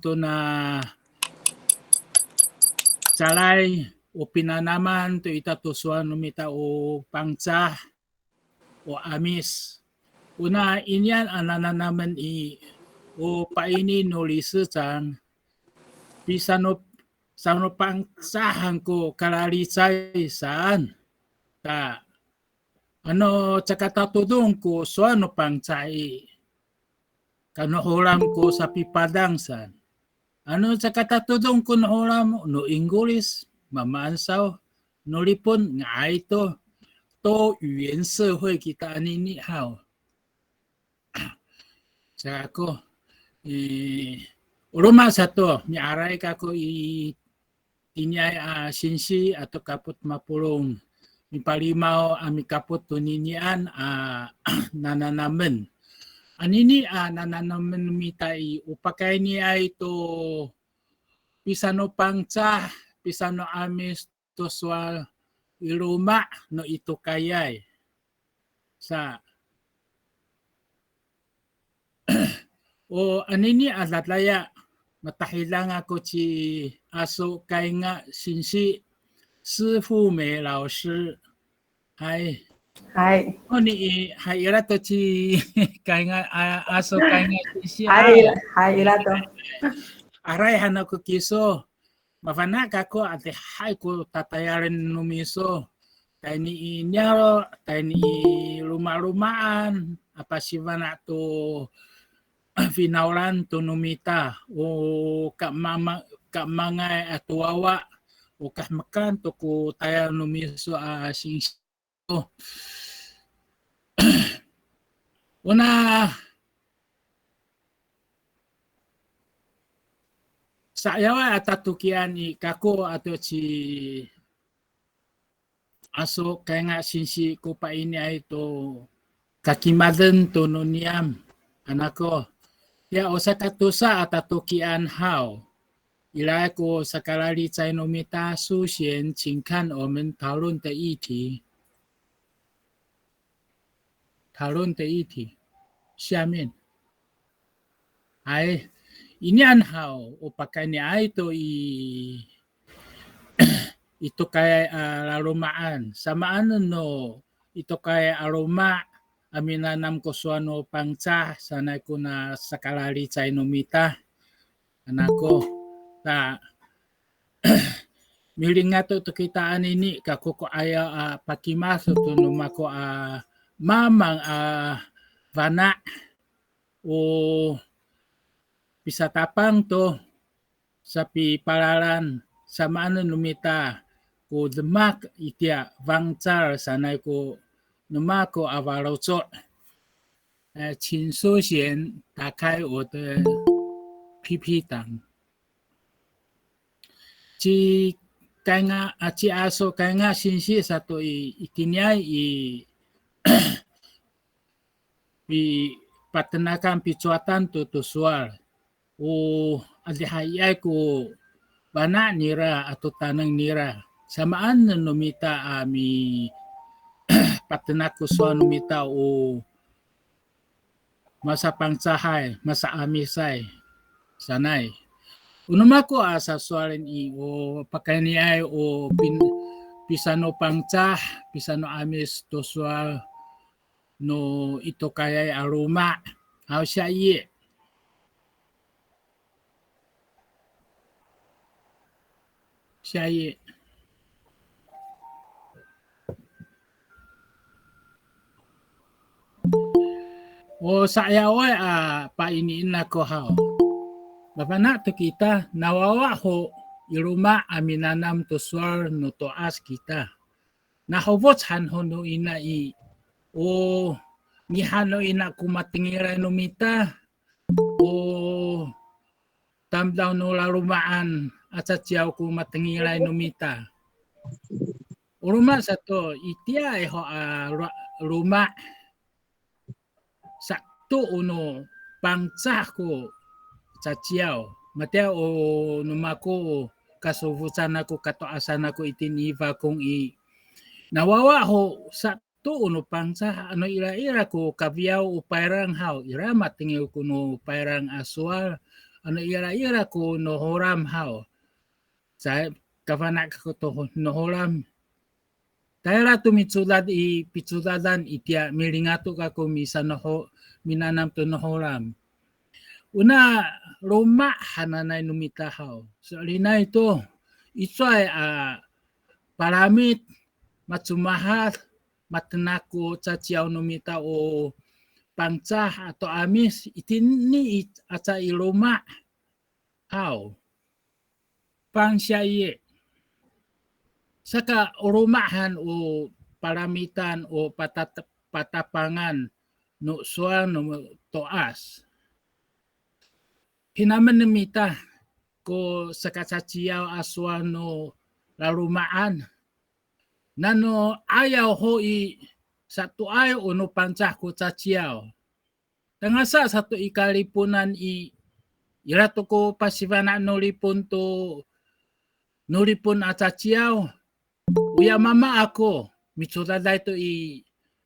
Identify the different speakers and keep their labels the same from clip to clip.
Speaker 1: to na salay o pinanaman to itatuswan numita o pangsa o amis. Una inyan anananaman o paini no lisutang pisano sano pangsahan ko kalalisay saan ta ano tsakatatudong ko so ano pangsai kanohoram ko sa pipadang san ano tsakatatudong ko nohoram no English mamansaw no lipon nga ito to 语言社会 kita anini how sa ako uruma sa to miaray ka ko tinyay sinsi atau kaput mapulong mipalimaw ami kaput tuninian nananamen anini nananamen mitai upakay niya ito pisano pangsa pisano amis toswal iruma no ito kayay sa o anini alatlaya matahilang ako si aso kay nga sinsi师傅美老师嗨哦你还有那个去kay nga aso kay nga sinsi
Speaker 2: hai ilato
Speaker 1: aray hana ko kiso mafana kako ate hai ko tatayarin numiso tay ni inyaro tay ni rumah-rumahan apa si mana to finaulan to numita o ka mga atuawa o kahmakan to ko tayo numiso singso una sayawa atatukian kako ato si aso kaya nga sinsi ko pa ini ay to kakimaden to nuniam anako ya osakatusa atatukian how ilai ko sakalali在农民大书贤请看我们讨论的议题下面ay inyan how o pakai ni ay to ito kaya larumaan samaan no ito kaya aroma aminanam ko suano pangsa sanay ko na sakalali chay numita anako ta miling nga to kitaan ini kako ko aya pakimaso to numako mamang vana o pisatapang to sa piparalan samaan numita ko demak itia vangcar sanay ko numako avaroso 请收贤打开我的 PP 档 ci kaya ci aso kaya sinsi satu ikinyay patenakan picuatan tutusual o adihayay ko bana nira atau tanang nira samaan numita ami patenako suan numita o masa pangsahay masa amisay sanay unumako sa sualin o pakaniay o pisano pangsa pisano amis to sual no ito kayay aroma how siya o sayaway painiin ako how Bapana to kita nawawa ho iruma aminanam to swar no to as kita. Nahobot han ho no ina o ni hano ina kumatingira no mita o tamdaw no larumaan at sa tiyaw kumatingira no mita. Uruma sa to itia ho ruma sa to uno pangsa ko sa tiyaw. Matya o numako kasufusan ako katoasan ako itiniva kung nawawa ho sa to uno pangsa ano ira ko kabiyaw o pairang haw ira matingiw ko no pairang aswal ano ira ko nohoram hao. Sa kafanak ko to nohoram. Taira tu mitsudad pitsudadan itia miringato ka ko misa noho minanam to nohoram. Una Roma hananay numitahaw. So alina ito ay paramit matsumahat matnako tsatsiyaw numita o pangtsah atau amis itini atsa Roma haw pangsyaye saka urumahan o paramitan o patapangan no suan no toas hinaman namita ko sa kasatsiyaw aswa no larumaan nano ayaw ho sa tuay o no pansah ko satsiyaw tangasa sa to ikalipunan irato ko pasivana no lipon to no lipon at satsiyaw uya mama ako mitsudada ito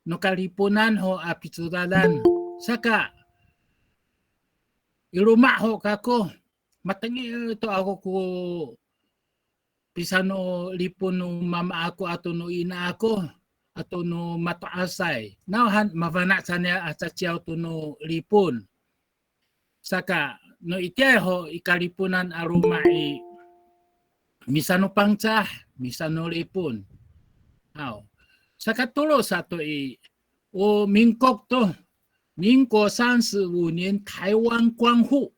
Speaker 1: no kalipunan ho apitsudadan saka iruma ho kako matangi ito ako ko pisano lipon no mama ako ato no ina ako ato no mataasay nauhan mavana sa niya at satsiyaw to no lipon saka no itiay ho ikalipunan aruma misano pangtsah misano lipon haw saka tulo sa to o mingkok to 民国35年台湾光复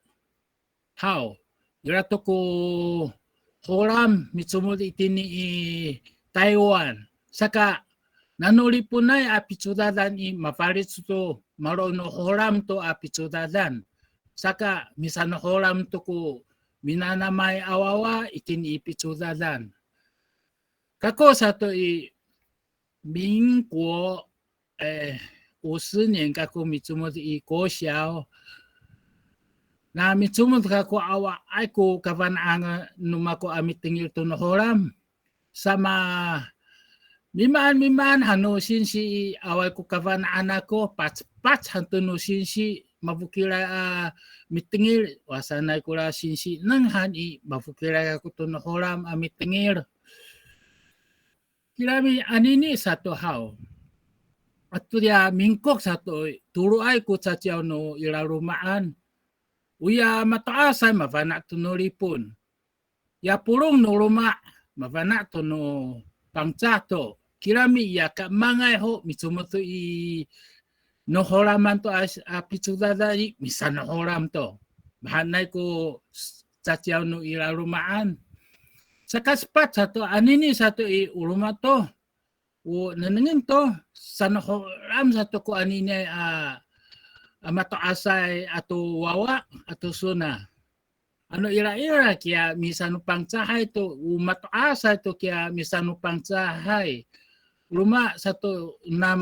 Speaker 1: haw irato ko horam mitsumod itini Taiwan saka nanulipunay apitsudadan mapalit to marono horam to apitsudadan saka misano horam to ko minanamay awawa itini ipitsudadan kako sa to 民国50年kako mitsumod国小na mitsumod kako awa ay ko kavananga numako amit tingil to no horam sama mimaan hano sinsi away ko kavanana ko pats hanto no sinsi mabukira mitingil wasanay ko la sinsi nang hani mabukira ko to no horam amit tingil kirami anini sato haw Ato dia mingkok sato turo ay ko satsiyaw no ilarumaan. Uya mataasay mavana to no lipon. Ya pulong no ruma mavana to no pangtsato. Kirami ya ka mangay ho mitsumoto no horaman to apitsudada misa no horam to. Mahanay ko satsiyaw no ilarumaan. Sa kaspat sato anini sato uruma to. O nanangin to sa nahoram sa to ko anine mataasay ato wawa ato suna ano ira kaya misano pangtsahay to mataasay to kaya misano pangtsahay luma sa to na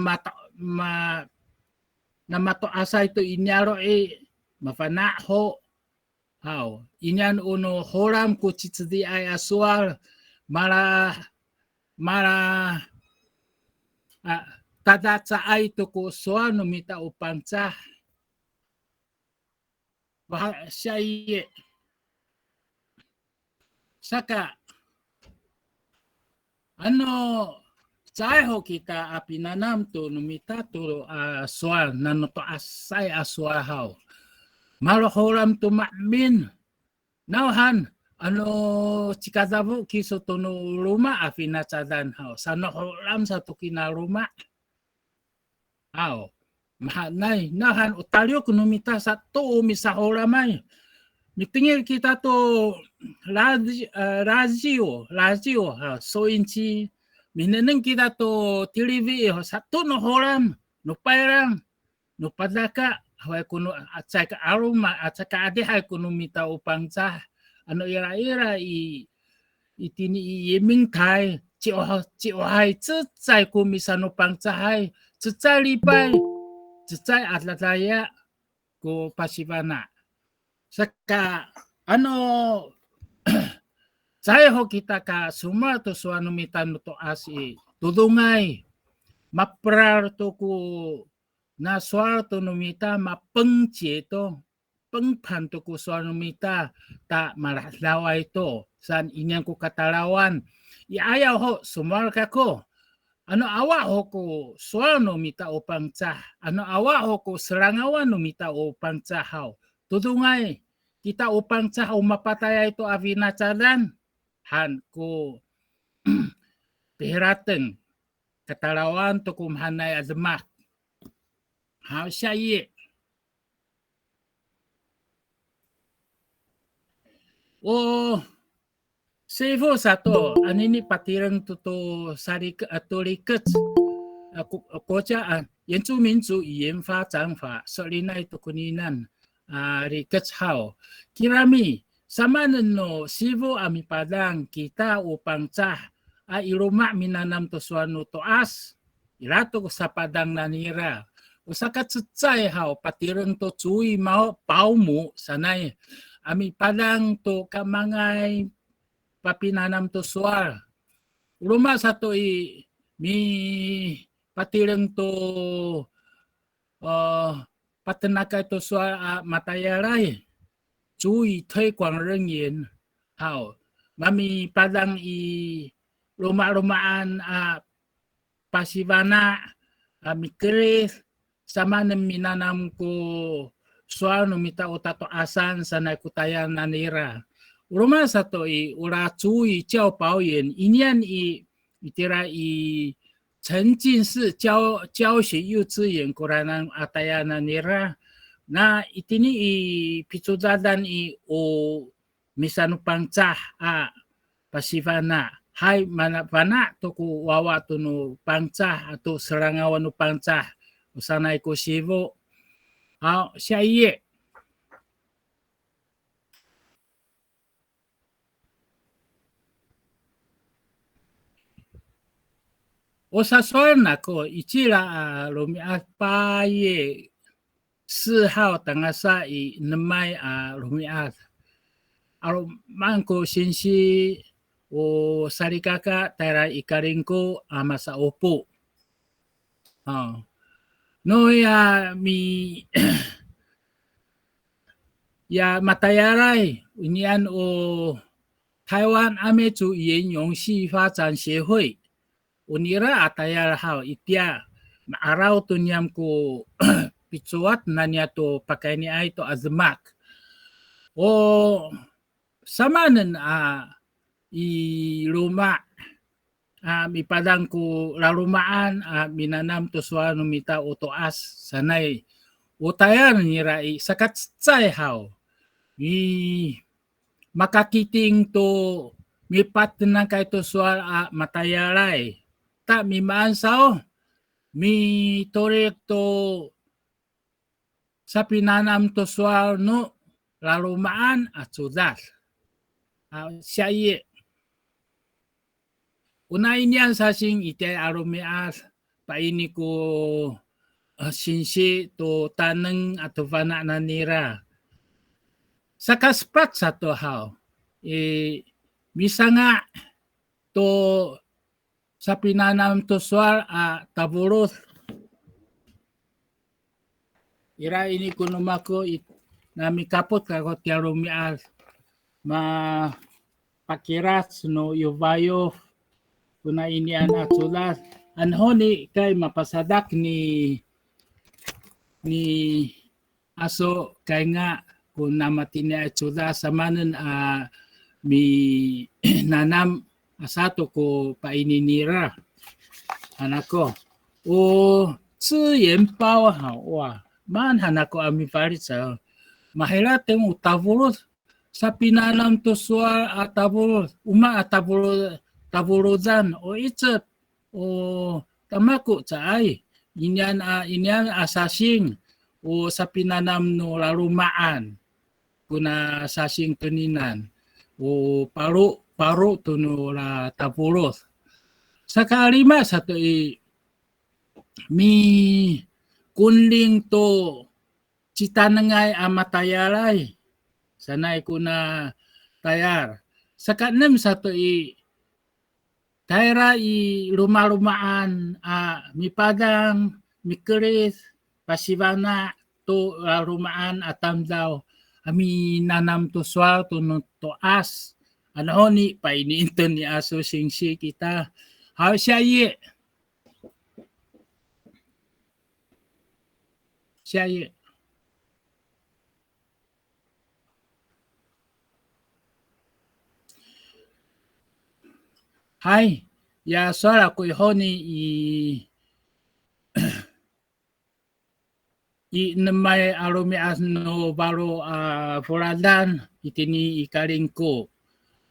Speaker 1: mataasay to inyaro mafanaho haw inyan uno horam ko chitsdi ay aswal mara tadatsa ay to ko soa numita upangsa siya saka ano sayo kita apinanam to numita to soa nanoto asay aswahaw marohoram to makmin nauhan ano chikadabu kiso to no ruma afinatsadan haw sa nohoram sa to kinaruma haw mahanay nahan utalyo kunumita sa to misahoramay mitingil kita to radio so inchi mineneng kita to TV sa to nohoram no pairang no padaka haway kuno at sa aruma at sa kaadihay kunumita upangsa ano ira itini yeming thai chi hai zai ko misano pangtsahai zai lipai zai atlataya ko pasivana saka ano zai ho kita ka suma to suano mitan to asi tudungay maprar to ko na swarto numita mapengcie to pengpan to ko suanumita ta malahlawa ito san inyang ko katalawan iayaw ho sumal ka ko ano awa ho ko suano mita o pangcah ano awa ho ko serangawan no mita o pangcahaw tudungay kita o pangcahaw mapataya ito avinacadan han ko pihirateng katalawan to kumhanay azmak ha siya ye o Sevo satu, anini patirang tuto sari atoliket, koca 原住民族语言发展法设立那itu kuninan riket hao. Kirami sama no sivo ami padang kita upang cah iruma minanam to suanu to as irato sa padang nanira. Usakat sutsay hao patirang to cui mau paumu sanay ami padang to kamangay papinanam to suar. Ruma satu mi patireng to patenaka to suar matayaray. Cui推广人员好，mami padang rumah-rumahan pasivana mikris sama minanam ko suar numita utato asan sana kutayan nanira. Rumah satu ura cui jiao baoyan inian itira 沉浸式教学幼稚园Quranan atayana nira na itini picudadan o misanu pangcah pasivana hai mana to ku wawa to no pangcah atau serangawan no pangcah usanay ko sivo siya iye o sa soalna ko ichira lumiat pa ye 4号tanggal sa nemay lumiat aro mangko sinsi o sarikaka tara ikaringko masa opo no ya mi ya matayaray unian o 台湾阿美族语言永续发展协会 unira atayal hao itia araw to niyam ko pictuat na niya to pakay niya ito azmak o samanan iluma mipadang ko larumaan minanam to suano mita o toas sanay utayan nira sakat tsay hao makakiting to mipat na kay to sual matayaray ta mi maansao mi torek to sa pinanam to sual no larumaan at sudas siya iye unahin yan sa sing ite arumias paini ko sinsi to taneng ato vana nanira sa kaspat sa to hao bisa nga to sa pinanam to sual taburot ira ini kunumako nami kapot kako tiarumial ma pakirat no yuvayo kuna ini anak sulas anhoni kay mapasadak ni aso kay nga kung namatini at sulas samanan mi nanam asato ko paininira anak ko o 资源包好哇 man anak ko ami farit sa mahilateng utavurot sa pinanam to sual atavurot tavurotan o itset o tamako caay inyan asasing o sa pinanam no larumaan kuna asasing tuninan o paro to no la tavuros sa kalima sa to mi kunling to citanengay amatayalay sanay ko na tayar sa kanem sa to tayra rumarumaan mipadang mikeris pasivana to rumaan atam daw ami nanam to swal to no to as. Ano ni painiinto ni aso singsi kita. How siya ye? Siya ye. Hai, ya swala ko ihoni i namay arumi asno baro furadan itini ikaring ko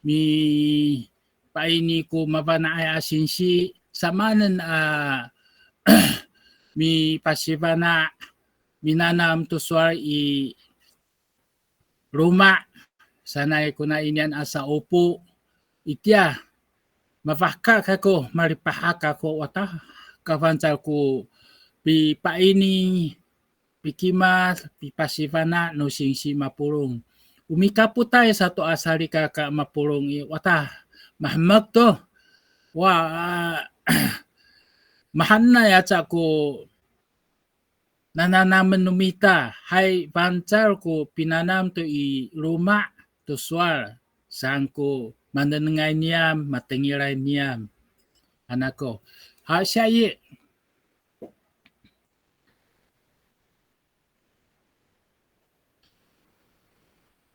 Speaker 1: mi paini ko mabanaay asinsi samanan mi pasibana minanam to swar i ruma sanay ko na inyan asa upo itya mafahka kako maripahaka ko wata kavancal ko pi paini pikimas pipasivana no singsi mapurong umika po tayo sa to asari ka mapurong wata mahamag to wa mahan na yata ko nananaman numita hay pancar ko pinanam to i ruma to swal saan ko mananangay niyam matangiray niyam anak ko ha siya ye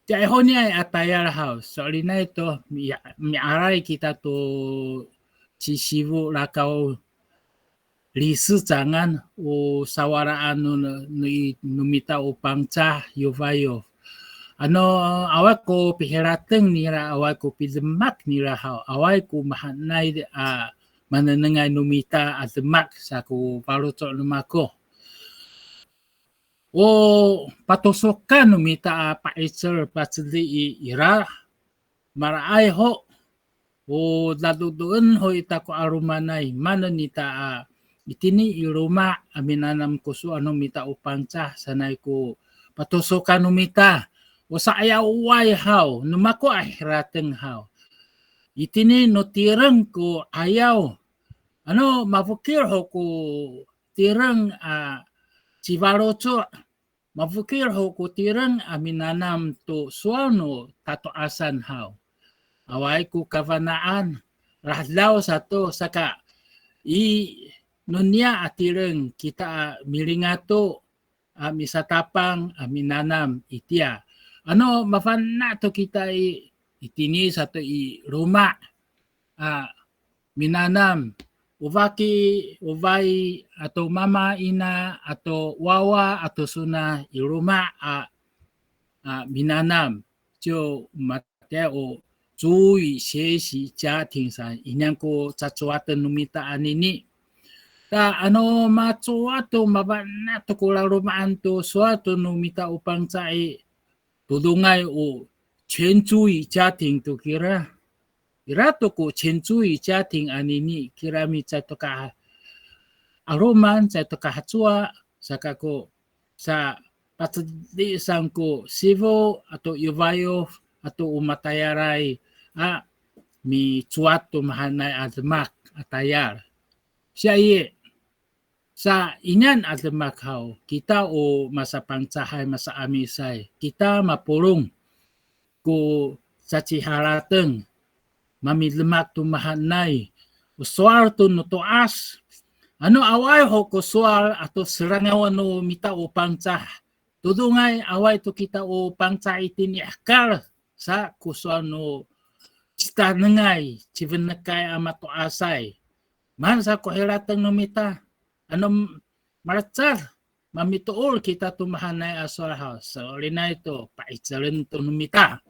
Speaker 1: Tiay ho niya ay atayar house. Sorry na ito, miaray kita to sisivu lakaw lisu jangan o sawaraan numita upang cha yuvayo. Ano awak ko pihirateng nira awak ko pidemak nira haw awak ko mahanay mananangay numita at demak sa ko paruto lumako. O patusokan numita paitser patsili ira maraay ho o dadudoon ho ita ko arumanay mananita itini iruma aminanam ko so ano mita upang cha sanay ko patusokan numita o sa ayaw way haw numako ahiraten haw itini no tirang ko ayaw ano mapukir ho ko tirang Chivarocho mapukir ho ko tirang aminanam to suano tatoasan haw away ko kavanaan rahlaw sa to saka nunya atirang kita milingato misatapang aminanam itya ano mafana to kita itini sa to i ruma minanam uvay atau mama ina atau wawa atau suna iruma minanam就mateo 注意学习家庭上一样ko cacuatan numitaan ini ta ano macuato mabana to kula rumaan to suatu numita upang cai tudungay o 全注意家庭 to kira irato ko 全注意家庭 anini kirami sa to ka aroman sa to kahatsua saka ko sa patadisan ko sivo atau yuvayo atau umatayaray mi cuato mahanay admak atayar siya ye sa inyan admak haw kita o masapangsahay masaamisay kita mapurong ko sa ciharateng mamidlemak tumahanay uswar to no toas ano away ho ko swar ato serangawan no mita upang cah tudungay away to kita upang cah itini akal sa kuswar no cita nengay civenekay amato asay man sa kohiratan no mita ano maratsar mamituol kita tumahanay aswar house so lina ito paitsaren to no mita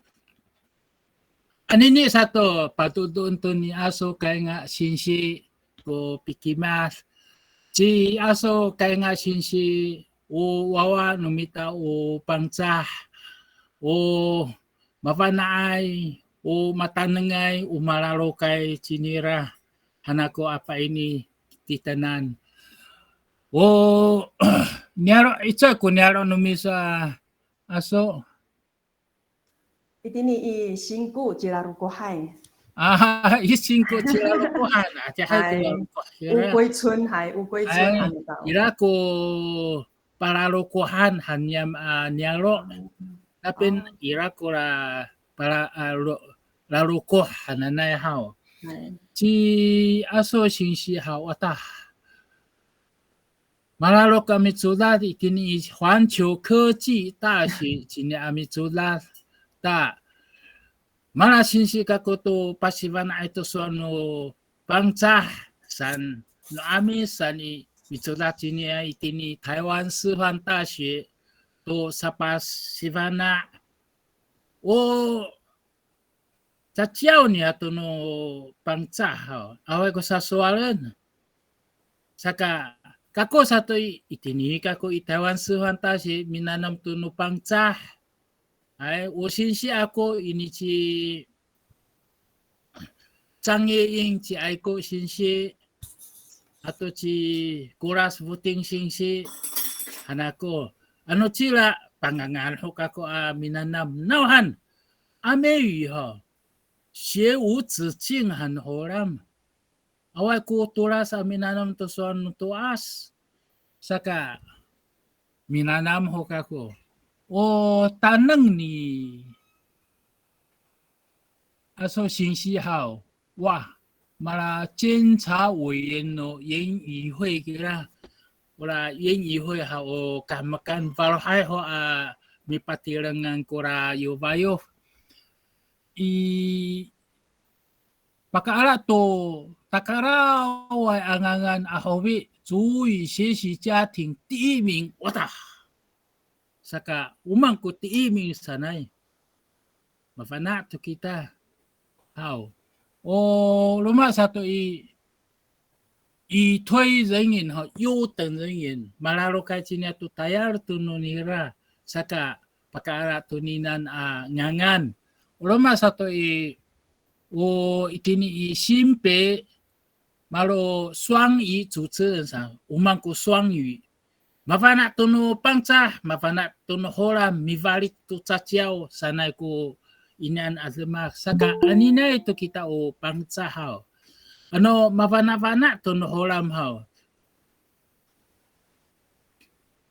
Speaker 1: anini satu patutuon to ni aso kay nga sinsi ko pikimas si aso kay nga sinsi o wawa numita o pangsa o mapanaay o matanangay o malaro kay chinira hanako apa ini titanan o niaro itsa ko niaro numisa aso
Speaker 2: itini i singku jilarukohay
Speaker 1: isingko jilarukohan
Speaker 2: ukoy chun
Speaker 1: ira ko pararukohan hanyam niaro Tapi ira ko para laruko hananay hao.
Speaker 2: 係
Speaker 1: Ci aso shinshi hao wata. Malalo kami sulat itini 环球科技大学今年阿米苏拉大。Mala shinshi kako to pasivan ito so no bangsa san no ami san mitsudachi ni itini Taiwan 师范大学 to sa pasivana o Chachiao niya to no bangsa ha away ko sa suwalan saka kako sa to itini kako Taiwan 师范大学 minanam to no bangsa ay shinshi ako inichi 장애인 지 아이고 신시 아또 지 고라스 부팅 신시 하나고 ano sila pangangal ho kako minanam nauhan ameyo xie wu zi jing han horam awai kultura sa minanam to son to as saka minanam ho kako o tanang ni aso 신시好哇马监察委员の言议会给啦wala言议会好o kamakan valhai ho mi patirangan kora yo bayo i pakaala to takara wai angangan ahobi 足以学习家庭第一名我的 saka umangko 第一名 sanay mafana to kita how luma satu i推人员和优等人员 malaro kay chinya tu tayar tu nunira saka pakara tuninan ngangan luma satu itini新北 malo 双语主持人上 umangko 双语 mafana tu no pangsa mafana tu no horam mivalik tu chachiao sanay ko inan azma saka anina itu kita pangsa hao ano mafana-fana to no holam hao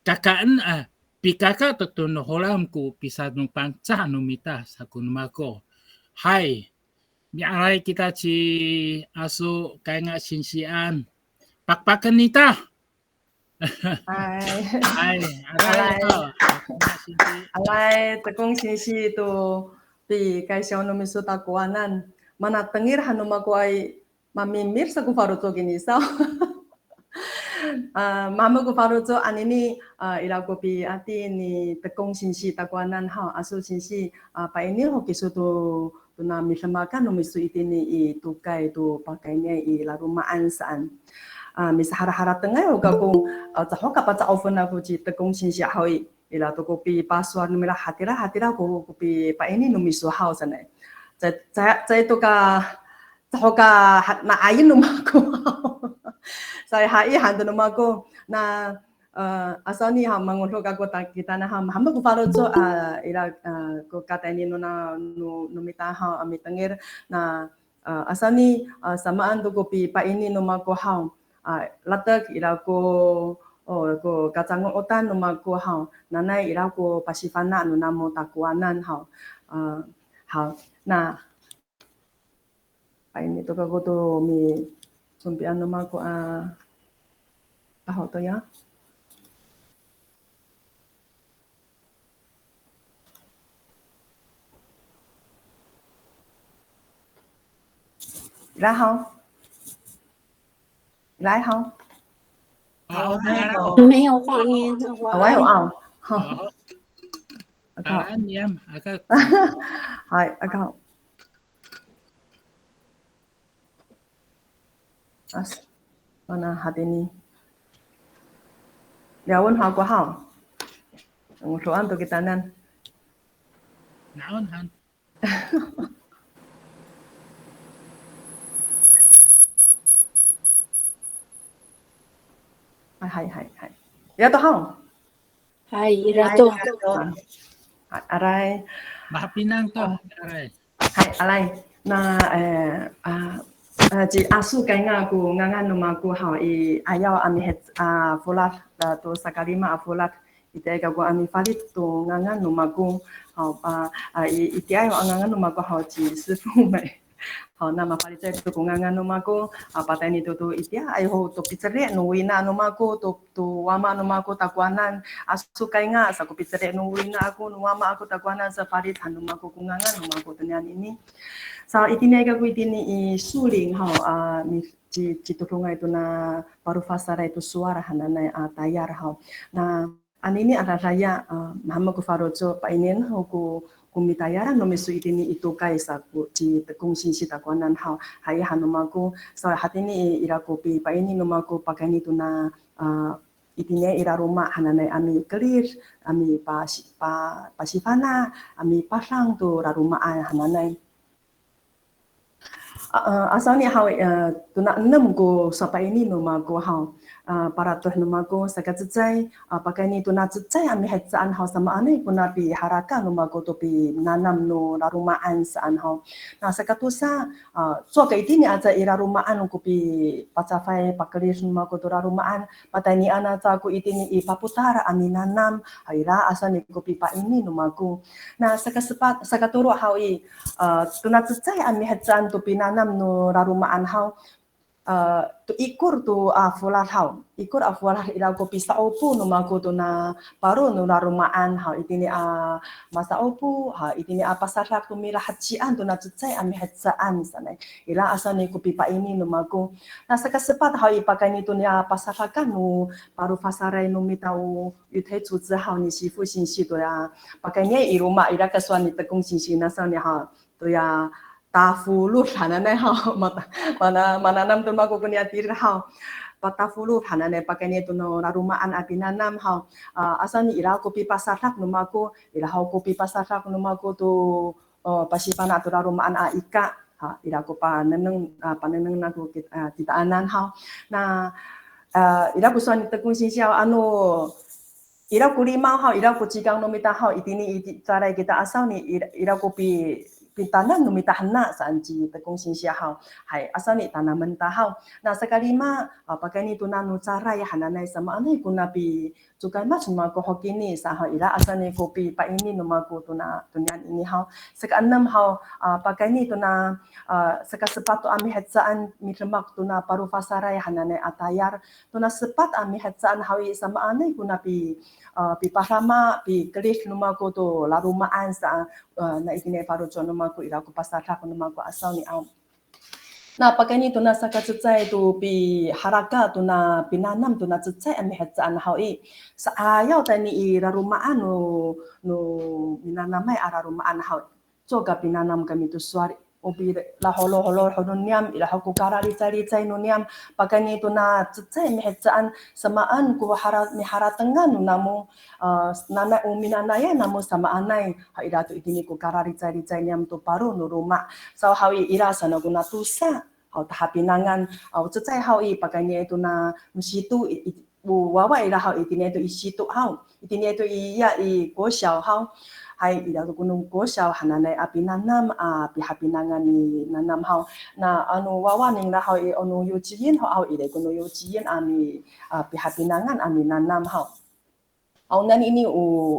Speaker 1: kakaan pikaka to no holam ko pisa no pangsa no mita sa kunmako hai miaray kita ci aso kaya nga sinsian pakpakan nita
Speaker 2: 係
Speaker 1: aray
Speaker 2: tekong sinsi to pi kaisyaw no misuta kuanan mana tengir hanuma ko ay mamimir sa kufaruto ginisaw mama kufaruto anini ilago pi ati ni tekong sinsi takuanan ha aso sinsi pa ini ho kisuto na misamakan no misu itini itukay to pakainya ilarumaan saan misahara-hara tengay o gagong tahoka pa sa ofon na ko ci tekong sinsi ahoy ila to kopi password numera hatira ko kopi pa ini numiso house na saya itu ka tahoka na ayin numako saya hai hando numako na asani ha mangulo ka ko kita na hamba ko faro so ila ko kata ini no na numita ha amitangir na asani samaan to kopi pa ini numako ha latak ila ko ko kacang otan numaku hao nanay ira ko pasifana no namo takuanan hao hao na ay nito ka ko to mi sumpian numaku hao to ya来好
Speaker 3: 没有画面，
Speaker 2: 我有好，はい、mana hati ni Liawan ha ko ha ang soan to kita nan
Speaker 1: naon han
Speaker 2: hai ya to ha
Speaker 3: hai irato
Speaker 2: aray
Speaker 1: mahapinang to aray
Speaker 2: hai alay na ji asu kai nga ku nga no ma ku ha ayaw ami het fulat to sakalima fulat ite ka ko ami falit to ngangan no mago hao ite ai ngangan no mago hao ji sư phụ mai hao na ma falit to ko ngangan no mago patai ni to ite ai ho to pizzeria no wina no mago to wama no mago takwanan asu kai nga sa ko pizzeria no wina aku no wama aku takwanan sa falit hanu mago ko ngangan no mago tanyan ini sa itine ka ko itini I suling hao mi ci tulungan itu na paru fasara itu suara hanana tayar hao na anini ada raya mahama ku farojo pa inen ho ku kumitayara no mesu itini itu kai sa ku ci tekung sinsi takwanan hao haya hanumaku sa hatini ira kopi pa ini no maku pakani itu na itine ira rumah hanana ami kelir ami pasifana ami pasang tu rumah hanana asalnya hao tuna enam ko sapa ini no mago hao para tuh no mago sakat cecai pakai ni tuna cecai ami hetsaan hao sama ane puna pi haraka no mago to pi nanam no rarumaan saan hao na sakatusa so kai ini aja ira rumaan ko pi pacafai pakelis no mago to rarumaan patani ana ta ko itini I paputara ami nanam haira asani ko pi pa ini no mago na sakaturo hao I tuna cecai ami hetsaan to pi nanam no rarumaan hao tu ikur tu afular hao ikur afular ila ko pisa opu no mago to na paru no rarumaan hao itini masa opu ha itini pasarak tu mira hacian tu na cecai ami hetsaan sana ila asane ko pipa ini no mago na sakasepat hao ipakai ni tu ni pasarakan no paru fasarai no mitau yuthai cuzi hao ni sifu sinsi to ya pakai ni I rumah ila kaswani tekung sinsi na sana ha to ya tafulu hanane hao mana nam tu mago kunia tir hao patafulu hanane pakai ni tu no rarumaan apinanam hao asani ira kopi pasarak no mago ira hao kopi pasarak no mago tu pasipana tu rarumaan ika ha ira ko paneneng na ko kita anan hao na ira ko suan tekung sinsiao anu ira ko limau hao ira ko cigang no mita hao itini cara kita asal ni ira kopi pintanan no mitahna sanji tekung sinsia hao hai asani tanaman tahau na sekali ma pakai ni tunanu cara ya hananai sama anai kuna pi cukai ma cuma ko hokini sa ira asani kopi pa ini no maku tuna tunyan ini hao sekanam hao pakai ni tuna sekasepatu ami hetsaan mitremak tuna paru fasara ya hananai atayar tuna sepat ami hetsaan hawi sama anai kuna pi pahama pi kelis no maku to larumaan sa na itine paru chono maku ira ko pasara ko maku asal ni au na pakai ni tuna saka cecai tu pi haraka tuna pinanam tuna cecai ami hetsaan hawi sa ayau tani ira rumaan no minanamai ara rumaan hau coga pinanam kami tu suari obi la holo niam ila haku karari cari no niam pakai ni tuna cecai mi hetsaan samaan ku mi haratengan namu nana minanaya namu sama anai ha ira tu itini ku karari cari niam tu paru no rumah so hawi ira sana guna tusa hau tahapinangan au cecai hawi pakai ni itu na musitu wawa ira hau itini itu isitu hau itini itu iya I goshao hau hai ira tu gunung goshao hananai apinanam pihapinangan ni nanam hau na anu wawa ning na hau anu yujiin hau ira gunung yujiin ami pihapinangan ami nanam hau au nan ini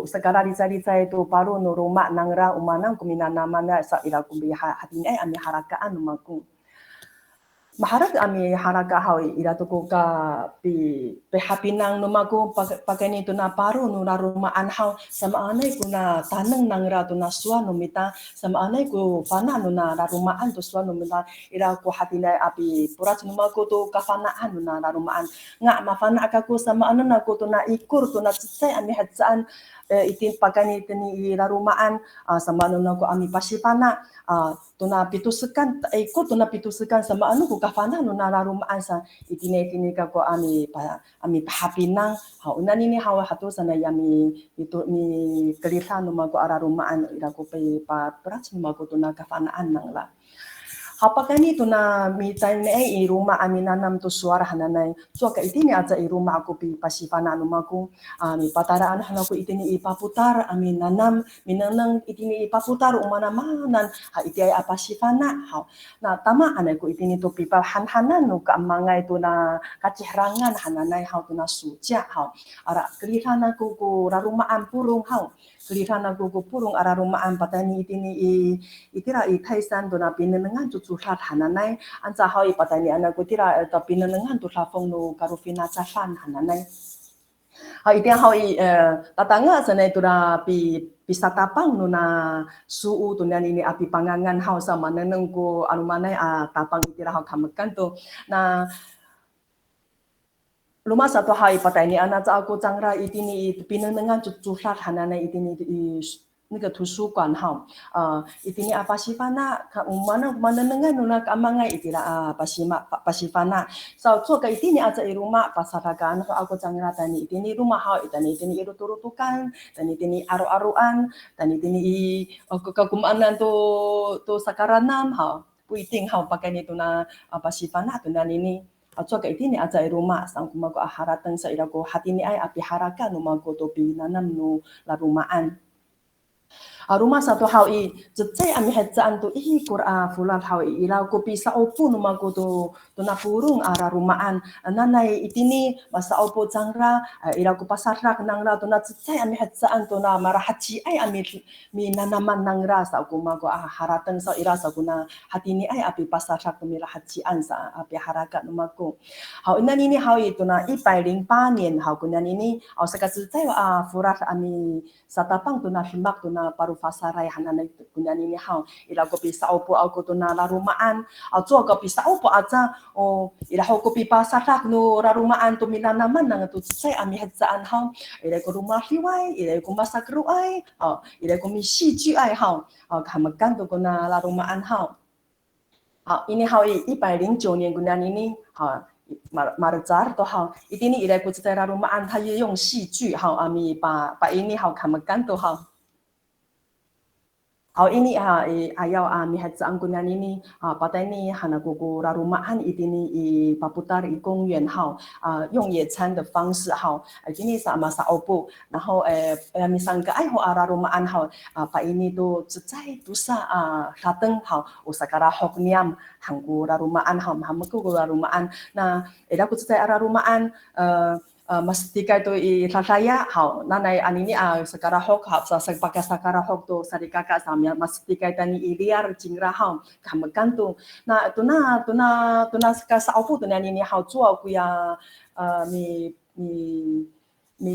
Speaker 2: segala dicari itu paru no rumah nangra umanang kuminanamana sa ira kumbi hatini ami harakaan umaku maharak ami haraka hawi ira tu ka pi hapinang no mago pakai ni tu na paru no na rumaan hau sama anai kuna tanang nangra tu na sua no mita sama anai ku fana no na rumaan tu sua no mita ira ku hatinai api purat no mago tu kafanaan no na rumaan nga mafana akaku sama anana ku tu na ikur tu na cecai ami hatsaan itin pakai ni ira rumaan sama no ku ami pasipana tuna pitusukan ikut tuna pitusukan sama anu ku kafana no na rumaan sa itine ka ko ami pahapinang unan ini hawa hatu sana yami itu mi kelita no mago ara rumaan ira ko pa prat no mago tuna kafanaan nang la Hapakani tu na mitai ne i rumah aminanam tu suara hananai. Cuaka itini aja i rumah aku pi pasifana numaku. Mi pataraan hanaku itini i paputar aminanam minanang itini i paputar umana manan ha itiai apa sifana ha. Na tama anaiku itini tu pipa han-hanan nu kamangai tu na kacihrangan hananai ha tu na suja ha. Ara kelihana ku rarumaan purung ha. Kelihana ku purung ara rumaan patani itini itira i thaisan tu na pinenengan tu curhat hananai anca hoi patani anaku tira ta pinenengan tu lafong nu karufina cafan hananai. Ha iti hoi tatanga sanai tu na pisatapang nu na suu tu ini api pangangan hau sama neneng ku anumanai tapang itira hau kamekan tu na Luma satu hari patani anak aku cangra itini pinenengan curhat hananai itini ni ke tusukan ha itini apa sifana mana nengan nuna kamangai itira pasifana so ke itini aja i rumah pasarakan aku cangra tani itini rumah ha itini iruturutukan tani itini aru-aruan tani itini kekumanan tu sakaranam ha puiting ha pakai itu na pasifana tu nan ini Aco itini aja i rumah sang kumago aharatan sa irago hati ni ay api harakan numago to pinanam nu larumaan. Rumah satu hal i jecai ami hejaan tu Qur'an fulan hal i ila ko pisa opu numago to na purung ara rumaan nanai itini masa opu jangra ila ko pasarrak nangra to na jecai ami hejaan to na marahaci ay ami mi nanaman nangra sa kumago haratan sa ira sa kuna hati ni ay api pasarrak to mi rahacian sa api harakat numago. Hal inani ni hal itu na ipailing panen hal kunan ini au saka jecai furat ami satapang tu na himak tu na paru fasarai hananai kunan ini hau ila ko pisa opo aku tu na larumaan au co ko pisa opo aja ila ho ko pipa sarak no larumaan tu minanaman nang tu sai ami hadzaan hau ila ko rumah liwai ila ko masak ruai ila ko mi siji ai hau kamakan tu ko na larumaan hau ini hau 109年 kunan ini Marjar to hau itini ila ko cita larumaan ta用戏剧好ami pa ini hau kamakan tu hau ini ayaw mi hadzaan kunan ini patay ni hanagugu rarumaan itini i paputar i 公园好用野餐的方式好今天sama sa opo 然后misangka ay ho rarumaan好pa ini tu cecai tusa dateng hau usakara hokniam hanggu rarumaan hau hamaku rarumaan na ku cecai rarumaan mastika itu i rasaya hau nanai anini sekarang hok hap sa pakai sekarang hok tu sarikaka samya mastika tani i liar jingra hau kamakan tu na tuna ska saupu tu nani hau cua ku ya mi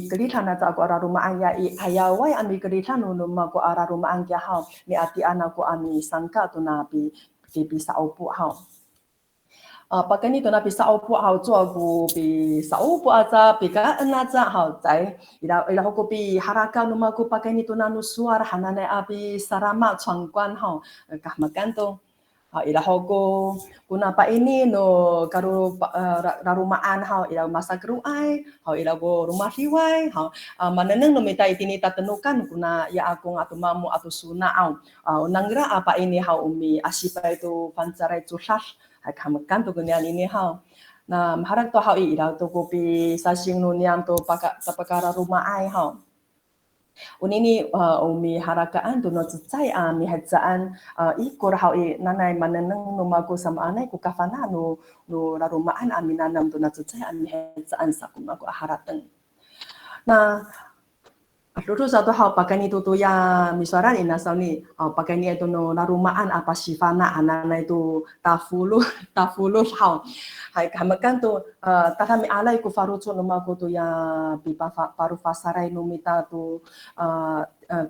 Speaker 2: kelihatan aja aku arah rumah aya i ayawai ami kelihatan numa ku arah rumah angkia hau mi ati anakku ami sangka tu nabi bisa saupu hau pakai ni tu na bisa opo hau cua ku bisa opo aja pika enaja hau cai ila ko pi haraka numa ku pakai ni tu na nusuar hanane api sarama changguan hau kah makan tu ila ko kuna pa ini no karu rarumaan hau ila masak ruai hau ila go rumah liwai hau maneneng no mita itini tatenukan kuna ya akong atau mamu atau suna au nangra apa ini hau umi asipa itu pancarai curah kamakan tu kunyan ini hau na maharap to hau ila to kopi sasing nuniam to pakara rumah ai hau unini umi harakaan tu no cecai mi hadzaan ikur hau nanai maneneng numaku sama anai ku kafana no rarumaan aminanam tu na cecai mi hadzaan sakumaku haratan na Lulu satu hal pakai ni tu ya misaran ina sauni pakai ni itu no larumaan apa sifana anana itu tafulu hal hai kamakan tu tatami alai ku farucu numaku tu ya bipa paru fasarai numita tu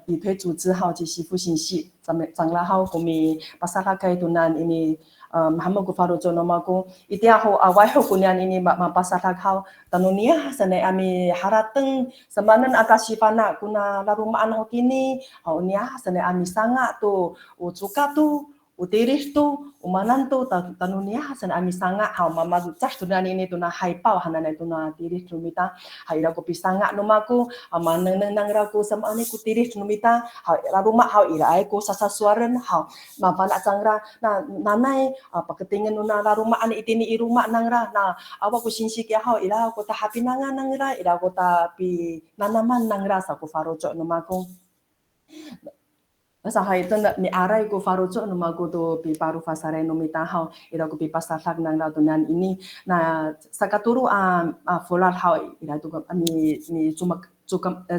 Speaker 2: 比推组织好及媳妇信息长了好我们巴萨拉开tu nan ini hama ku faru jono maku itia ho awai ho kunyan ini ma pasara kau tanunia sanai ami harateng semanan akasifana kuna larumaan ho kini ho nia sanai ami sanga tu ucuka tu utiris tu umanan tu tanunia hasan ami sanga ha mama cas tu nan ini tu na haipau hanan itu na tiris numita haira ko pisanga numaku amanang nang raku sama ani ku tiris numita ha rumah ha ira ai ko sasasuaran ha mapana sangra na nanai paketingan nuna rumah ani itini i rumah nangra na awa ko sinsi kya ha ira ko ta hapinanga nangra ira ko ta pi nanaman nangra sa ko faroco numaku Sahay ito ni aray ko faroco no mago to pi paru fasare no mitahao ira ko pi pasasak nang rato nan ini na sa katuro folar how ira to ni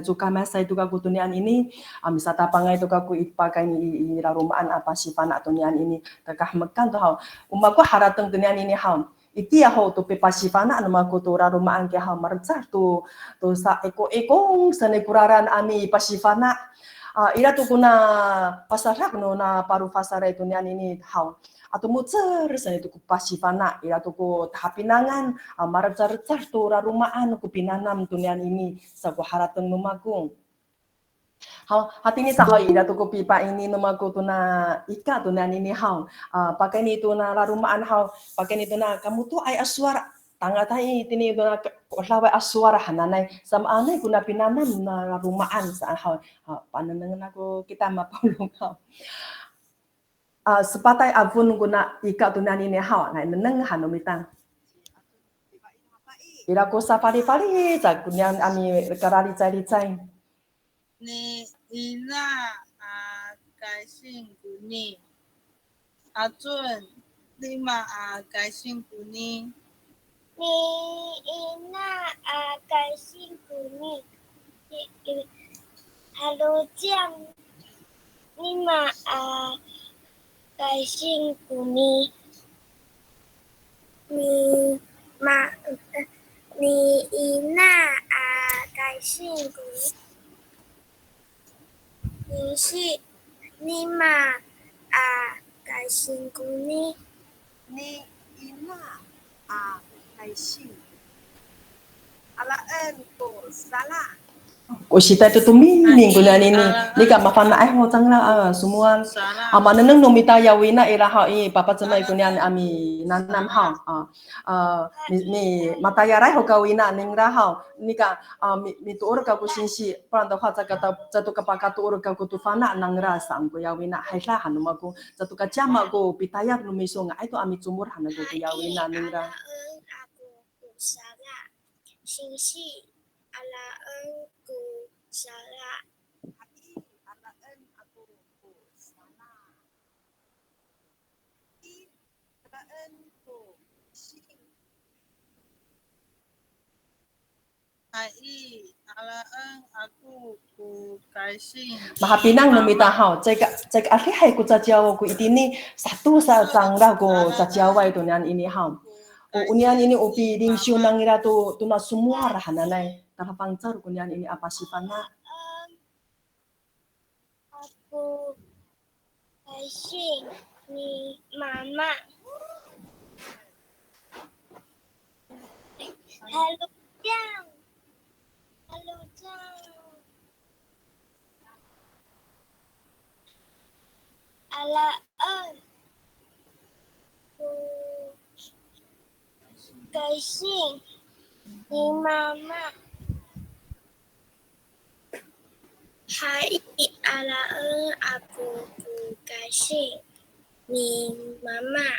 Speaker 2: cuka masa itu ka kutunian ini sa tapangay to ka ko ipakai ni ira rumaan apa sifana to nian ini kakah mekan to how umago harateng tunian ini how iti ako to pipasifana ano mago to rarumaan kaya how martsar to sa ekong sa nekuraran ami pasifana ira tu kuna pasarak no na paru fasara itu nian ini how atau mucer sa itu ku pasifana ira tu ku tahapinangan marcar tu rarumaan ku pinanam tu nian ini sa ku harateng numagung how hati ni sa ira tu ku pipa ini numagu tu na ika tu nian ini how pakai ni tu na rarumaan how pakai ni tu na kamu tu ay aswara tanga tayo tini na lawa aswara hananay sama anay kuna pinanam na rumaan sa pananang ako kita mapulong sepatay avun kuna ika tunan ini hawa na nang hanumitang ira ko sa pari-pari sa kunyan ami karari-cari-cari
Speaker 4: ni ina kaising kuni atun lima kaising kuni
Speaker 5: ni ina kaising kuni halo jang lima kaising kuni ni ina kaising kuni ni si lima kaising kuni
Speaker 4: ni ina kaising alaan ko sala
Speaker 2: Usita itu tumining kunyan ini ni ka mafana ay ho tangla semua amanang nomita yawina ira ha papa cuma kunyan ami nanam ha ni matayarai ho kawina ningra ha ni ka mi tu ka kusinsi pran da kha kata jatu ka pakatu ka kutufana nangra sang ko yawina haila hanumaku jatu ka jama ko pitayak numiso nga itu ami cumur hanago ko yawina ningra
Speaker 5: aku sala singsi alaan ku sala
Speaker 4: alaan ako sala alaan ko alaan aku ku kaising
Speaker 2: mahapinang nomita hao cek ahli hai ku cajawa ku itini satu sa sangra ko cajawa itu nian ini hao unian ini upi ding siu nangira tu na semua rahananai tarapangcar kunian ini apa sifana
Speaker 5: aku kaising ni mama halo jang alaan kaising ni mama hai alaan aku kaising ni mama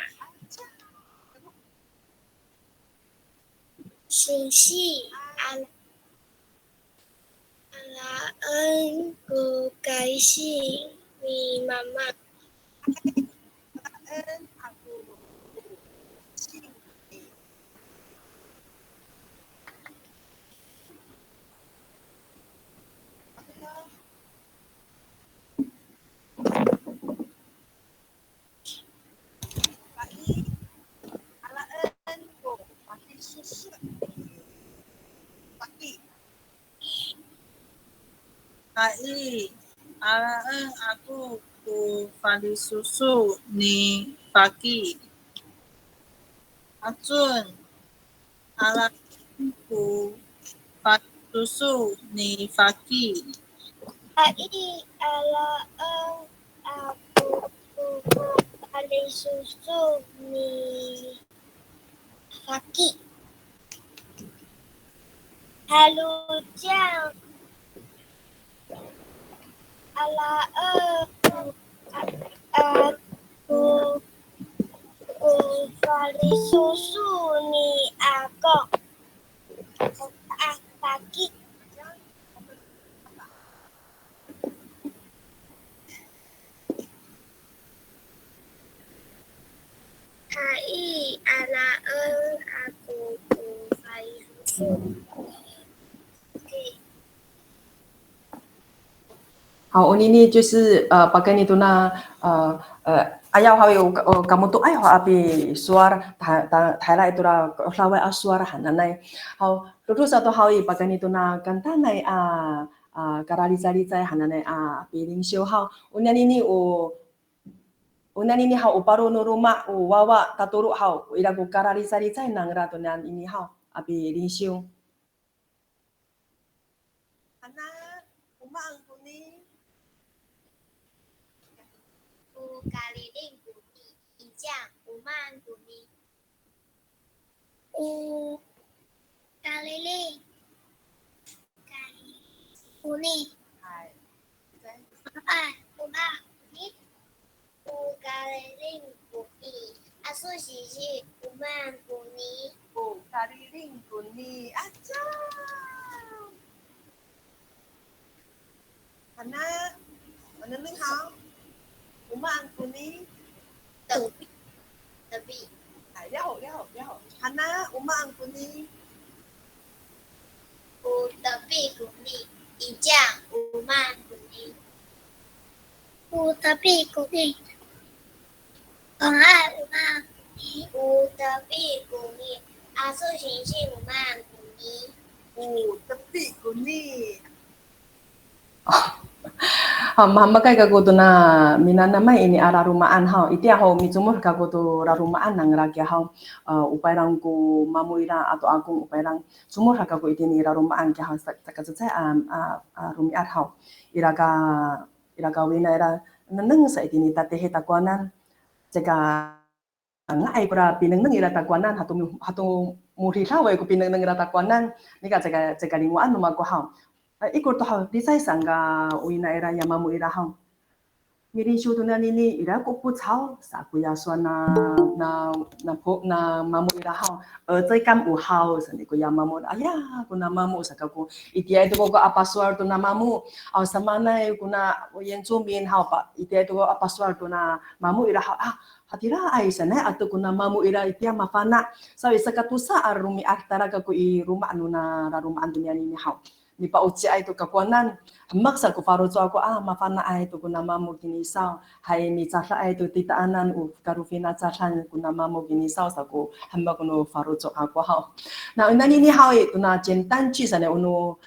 Speaker 5: singsi alaan ku kaising ni mama
Speaker 4: alaan ako alaan ko susu alaan aku ku fali susu ni pagi atun alaan ku fali susu ni pagi
Speaker 5: alaan aku susu ni Faki. Halo Jang. Ala aku beli susu ni aku Faki. Hai ala aku beli susu. Okay.
Speaker 2: 好，我呢就是把跟你都那ayah hawi kamu tu ayah api suar Thai lai tu la lawai a suar hananai. Hau terus satu hawi pakai itu na kantanai karali cari cai hananai api lingsio hau. Unya ini hau uparu no rumah wawa taturu hau iraku karali cari cai nangra tu nan ini hau api lingsio.
Speaker 6: Anak rumah aku ni
Speaker 5: Kaliling bumi ijang uman bumi kaliling uni umah bumi kaliling bumi asosiasi uman bumi
Speaker 6: kariling kuni aja. Anak mana ni hao? Rumah aku ni
Speaker 5: tebi
Speaker 6: Lihat. Anak rumah aku ni
Speaker 5: tebi bumi ijang uman bumi tebi bumi tebi bumi asosiasi uman bumi
Speaker 6: tepi kuni.
Speaker 2: Makai kagu tu na minana mai ini ara rumaan hau iti hau micumur kagu tu ra rumaan nang ragia hau upairang ku mamuira atau agung upairang sumur kagu iti ni ra rumaan kia hau sakacacai rumiat hau iraga wina ira neneng sa iti ni tatehe takuanan jika ngai pra pineng ira takuanan hatu muri lawe ku pineng ira takuanan nika jika linguan rumah ku hau ikut hau disai sangga wina era yamamu ira hau mirin shu tunan ini ira ku pu chao sa ku ya so na mamu ira hau zai kam u hau sa ni ku yamamu aya ku na mamu sa ka ku itia itu ko apa suar tu na mamu au samana ku na yen chu min hau pa itia itu ko apa suar tu na mamu ira hau hatira ai sana atau ku na mamu ira itia mafana sa isa katusa arumi aktara ka ku i rumah nuna rumah dunia ini hau ni pa uci ai tu kakuanan maksa ku faru tu aku mafana ai tu ku nama mu gini sao hai ni cara ai tu tita anan karufina cara ku nama mu gini sao saku hamba ku no faru tu aku hau nah ini hau itu na jentan ci sana unu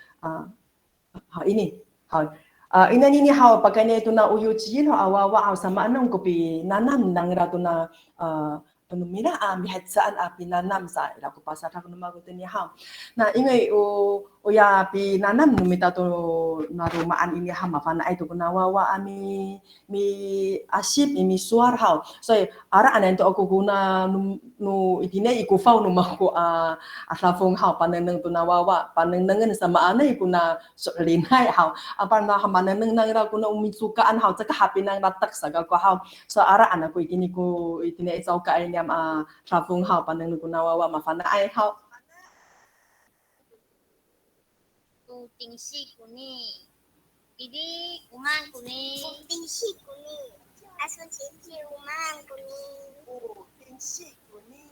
Speaker 2: ini hau ini hau pakainya itu na uyu cil awa sama anong kopi nanam nang ratu na penumira mihatsaan pinanam sa ila ko pasar ko numago ni hau na ingay ya pinanam numita to na rumaan ini ha mafana ay to kunawawa mi asip mi suar hau so ara anan to ako guna no itine ikufaw no mako aslafong hau paneneng to nawawa panenengen sama anay kuna linhay hau apa na hamaneneng nang ra kuna umisukaan hau tsaka hapinang ratak saga ko hau so ara anak ko itine isaw ka ay nyam aslafong hau paneneng to nawawa mafana ay hau
Speaker 5: tingsi kuni ini uman kuni tingsi kuni asosiasi uman kuni
Speaker 6: tingsi kuni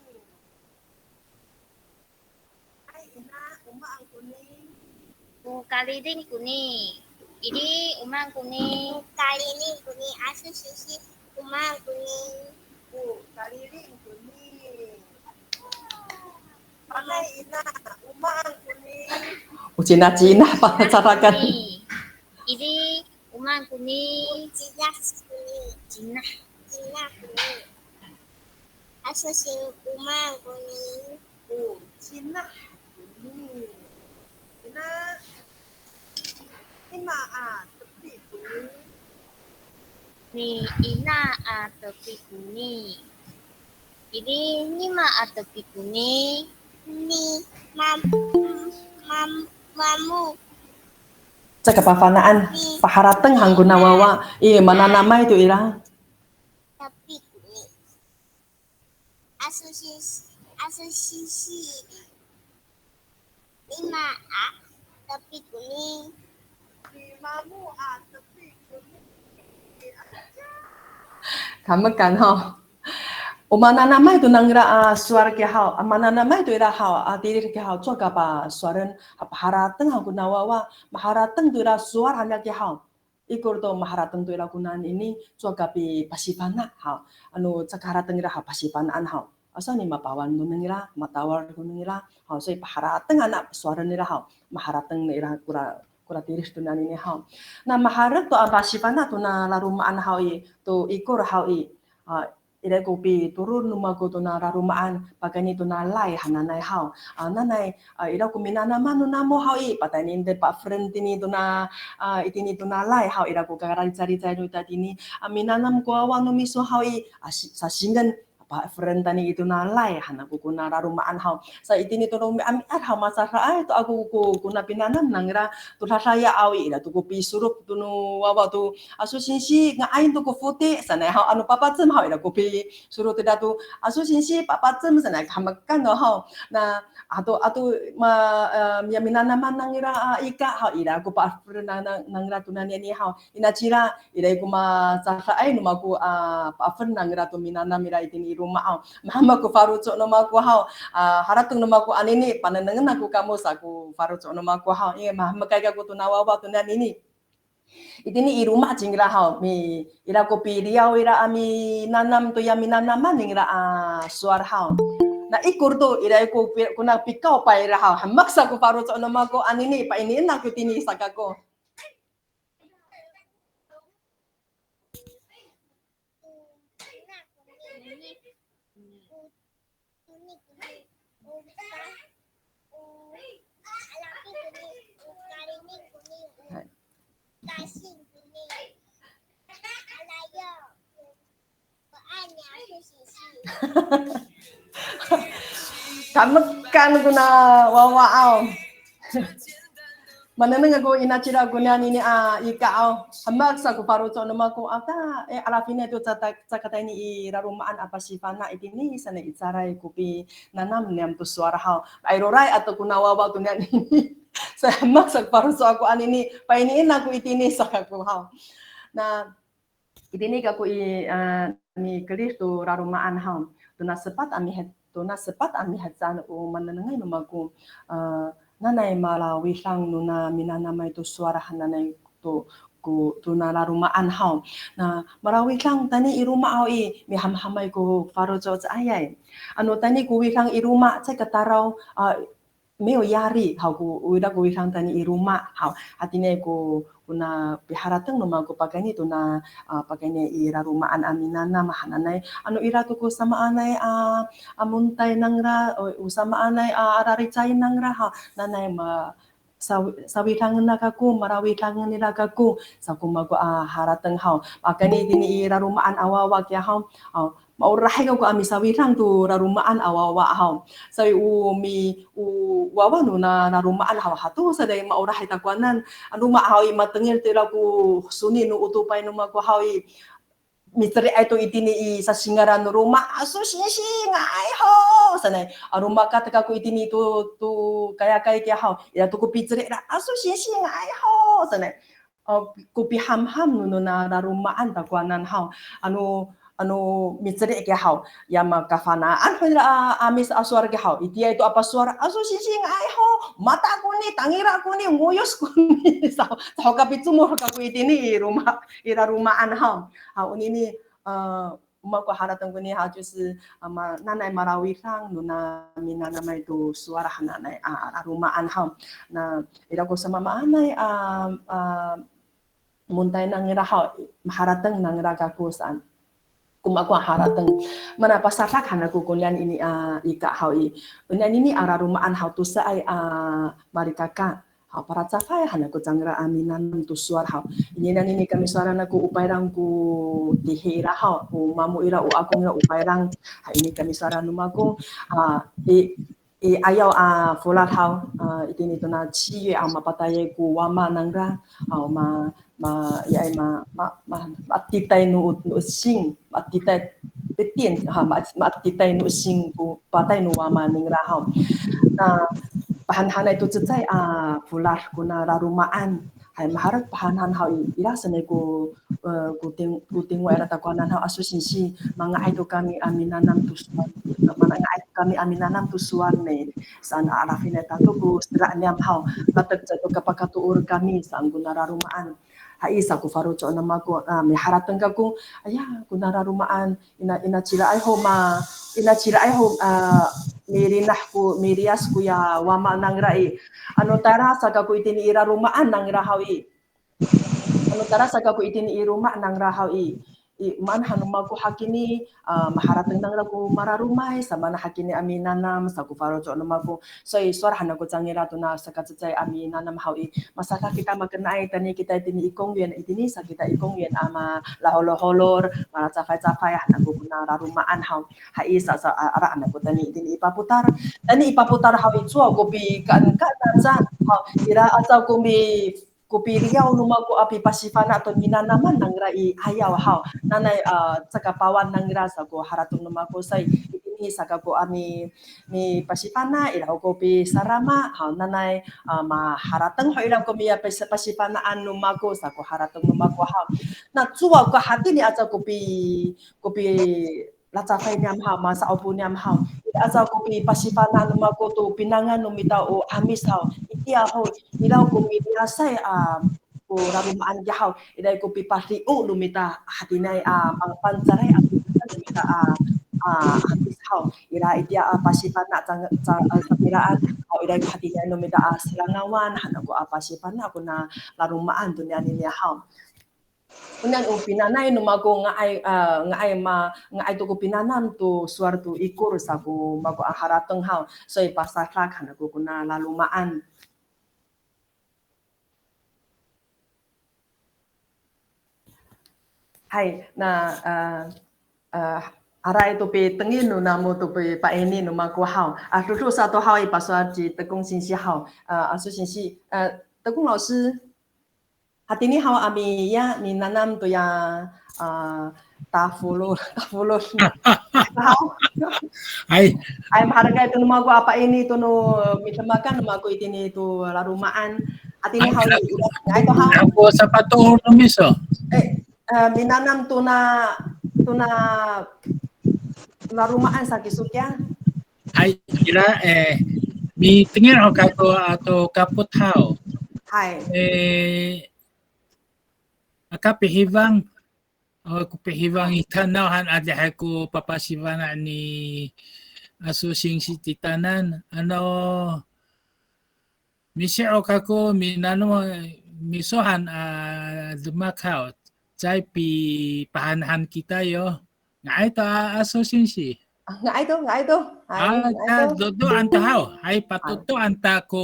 Speaker 6: ai ina umang kuni
Speaker 5: kaliling kuni ini uman kuni kaliling kuni asosiasi uman kuni
Speaker 6: kaliling kuni Panay ina umang kuni
Speaker 2: Cina pa carakan
Speaker 5: ini uman kuni Cina kuni asosiasi uman kuni
Speaker 6: Cina kuni ina tepi kuni
Speaker 5: ni ina tepi kuni. Ini nima tepi kuni. Ni mamu.
Speaker 2: Sa kapafanaan paharateng hanggun nawawa mananamay to ira.
Speaker 5: Tepi kuni. Asosisi. Lima tepi kuni.
Speaker 6: Mamu tepi kuni.
Speaker 2: Kamakan ha. Mananamay to nang ira suara ke ha. Mananamay to ira ha. Diri ke ha cho kapa suaran paharateng hanggun nawawa maharateng to ira suara hanya ke ha. Ikur to maharateng to ira kunan ini cho kapi pasipana ha. Anu cakarateng ira ha pasipanaan ha. Asa ni mapawan nung ira matawar nung ira ha. So paharateng anak suara nira ha. Maharateng ira kura tiris tu nan ini ha. Na maharat to pasipana to na larumaan ha to ikur ha ira kopi turun numago to na larumaan pagani to na lai hananay ha. Nanay ira ko minanaman no namo ha patanin de pa friend tini to na itini to na lai ha ira ko cari-cari no tadini minanam ko awan no miso ha sa singan pa friend tani itu na lai hanaku kuna larumaan ha. Sa itini to no ami ha masara ay to aku ko kuna pinanam nangra to saya awi ira to ko pisurup to no wawa to asusinsi nga ain to ko futi sanay ha anu papatsem ha ira ko pi suru to datu asusinsi papatsem sanay kamakan no ha na ato ya minanaman nangira ika ha ira ko pa friend nangra to nani ni ha inachira ira ko ma sara ay no maku pa friend nangra to minanam ira itini rumah mama ko faruco no mako ha haratung no mako anini pananangan aku kamu saku faruco no mako ha mama kaya ko tunawawa tunan ini itini iruma jingra ha mi ira ko piriaw ira ami nanam to yami nanaman ngira suar ha na ikur to ira ko kuna pikaw pa ira ha maksa ko faruco no mako anini pa ini na ko tini sakako Kamakan ko na wawaaw. Mananang ako inachira ko na nini ikaaw. Hamag sa ko paro to naman ko ata alapin ito sa katay ni irarumaan apasipana itini sana itsaray kupi nanam niam to suara ha. Ayroray ato ko nawawa to na nini. Sa hamag sa paro to ako anini painiin ako itini sa kako ha. Na itini kako ni Kristo rarumaan ha. Tuna sepat ami hatsan o mananangay numago nanay malawi sang nuna minanamay to suara hananay to na larumaan ha na marawi lang tani iruma mi hamhamay ko faro jo ayay ano tani ko wikang iruma sa kataraw meo yari ha ko uida ko wikang tani iruma ha atine ko kuna piharateng no mago pagani to na pagani irarumaan aminana mahananay ano irato ko sama anay amuntay nangra usama anay ararichay nangra ha nanay sawitangan nakaku marawitangan nila kaku sa kumago harateng ha pagani dini irarumaan awawa kya ha maurahay ko ami sawitang to rarumaan awawa ha sa wawa no na narumaan ha hatu sa day maurahay takwanan anuma hawi matengil tira ko suni no utupay no magwa hawi mitri ay to itini sa singaran no ruma aso sing ay ho sanay aruma ka taka ko itini to kaya kaya ha ira to ko pitri aso sing ay ho sanay ko piham-ham no na narumaan takwanan ha ano mitri kaya ha yama kafanaan amis aswar kaya ha itiya ito apa suara aso sing ay ho mata ko ni tangira ko ni nguyos ko ni sa kapitsumor ka ko itini irarumaan ha unini umako haratang ko ni ha 就是nanay marawi sang nuna minanamay to suara hananay arumaan ha na ira ko sa mamaanay muntay nang ira ha haratang nang ira ko saan kumako haratang mana pasarak hanaku kunyan ini ika hawi kunyan ini ararumaan how to sa ay marikaka para cafai hana ko jangra aminan tu suar hau ini kami suara naku upairang ku dihira hau u mamu ira u akong ira upairang ini kami suara numaku ayaw fulat hau itini to na 7月mapataye ku wama nangra matitay no sing matitay betin matitay no sing ku patay no wama ningra hau na pahan-hanay itu cecay fular kuna rarumaan hay maharap pahan-han hau ira sanay ku kuting wa era takuanan hau asusinsi mga ito kami aminanam tusuan mga ito kami aminanam tusuan ne saan arafin eta to ku sira niam hau batag to kapakatuur kami saan kuna rarumaan haisa ku faruco nama ko may haratan ka kung kuna rarumaan ina chila ay ho mirinah ko mirias ko ya wama nang rai ano tara sa ka ko itini ira rumaan nang rahawi ano tara sa ka ko itini iruma nang rahawi man hanuma ko hakini maharatang nang ko mararumay sa mana hakini aminanam sa ko farocho nama ko so iswar hanako changira to na sa kachay aminanam hawi masaka kita makenai tani kita itini ikong yen itini sa kita ikong yen ama laholor para cafay hanako kuna rarumaan haw haisa sa ara hanako tani itini ipaputar hawi chua ko bi kan sa ira asaw ko bi kupiriyaw numa ko api pasifana to minanaman nang rai ayaw haw nanay sakapawan nang rasa ko haratong numa ko say ini saka ko ami ni pasifana ilaw ko pi sarama haw nanay maharatang ho ilaw ko miya pasifanaan numa ko sa ko haratong numa ko haw na tsuwa ko hati ni asa ko pi lacafay niam haw masa opo niam haw asa ko pi pasifana numa ko to pinangan numita o amis haw iya ho ilaw ko minasay ko rarumaan jahaw iday ko pipasri lumita hatinay pansaray lumita amis haw ira itia pasifana sa piraan haw iday ko hatinay lumita silangawan hanago pasifana ko na larumaan to niya haw unan pinanay numago nga ay to ko pinanan to suarto ikur sa ko mago harateng haw so ipasakrak hanago ko na lalumaan. Hai na ara itu pe tengin no namo to pe pa ini no mago haw tutu sa to haw ipaswa ji tekong sinsi haw asu sinsi tekong 老师 hati ni hawa ami ya ni nanam to ya tafulo
Speaker 1: Ay
Speaker 2: harga itu nama ko apa ini to no mitamakan nama ko itini to larumaan hati ni hawa ay to hawa
Speaker 1: ako sa patuhon no miso
Speaker 2: minanam to na larumaan sa kisukyan
Speaker 1: ay ira mi tingin ako ato kaput haw
Speaker 2: hai
Speaker 1: akapihibang kupihibang itanaw ada ko papasibana ni asusing si titanan ano misyo kako minano misohan dumakaw chay pi pahanhan kita yo nga ito asusing si
Speaker 2: nga ito
Speaker 1: do antahaw ay patuto anta ko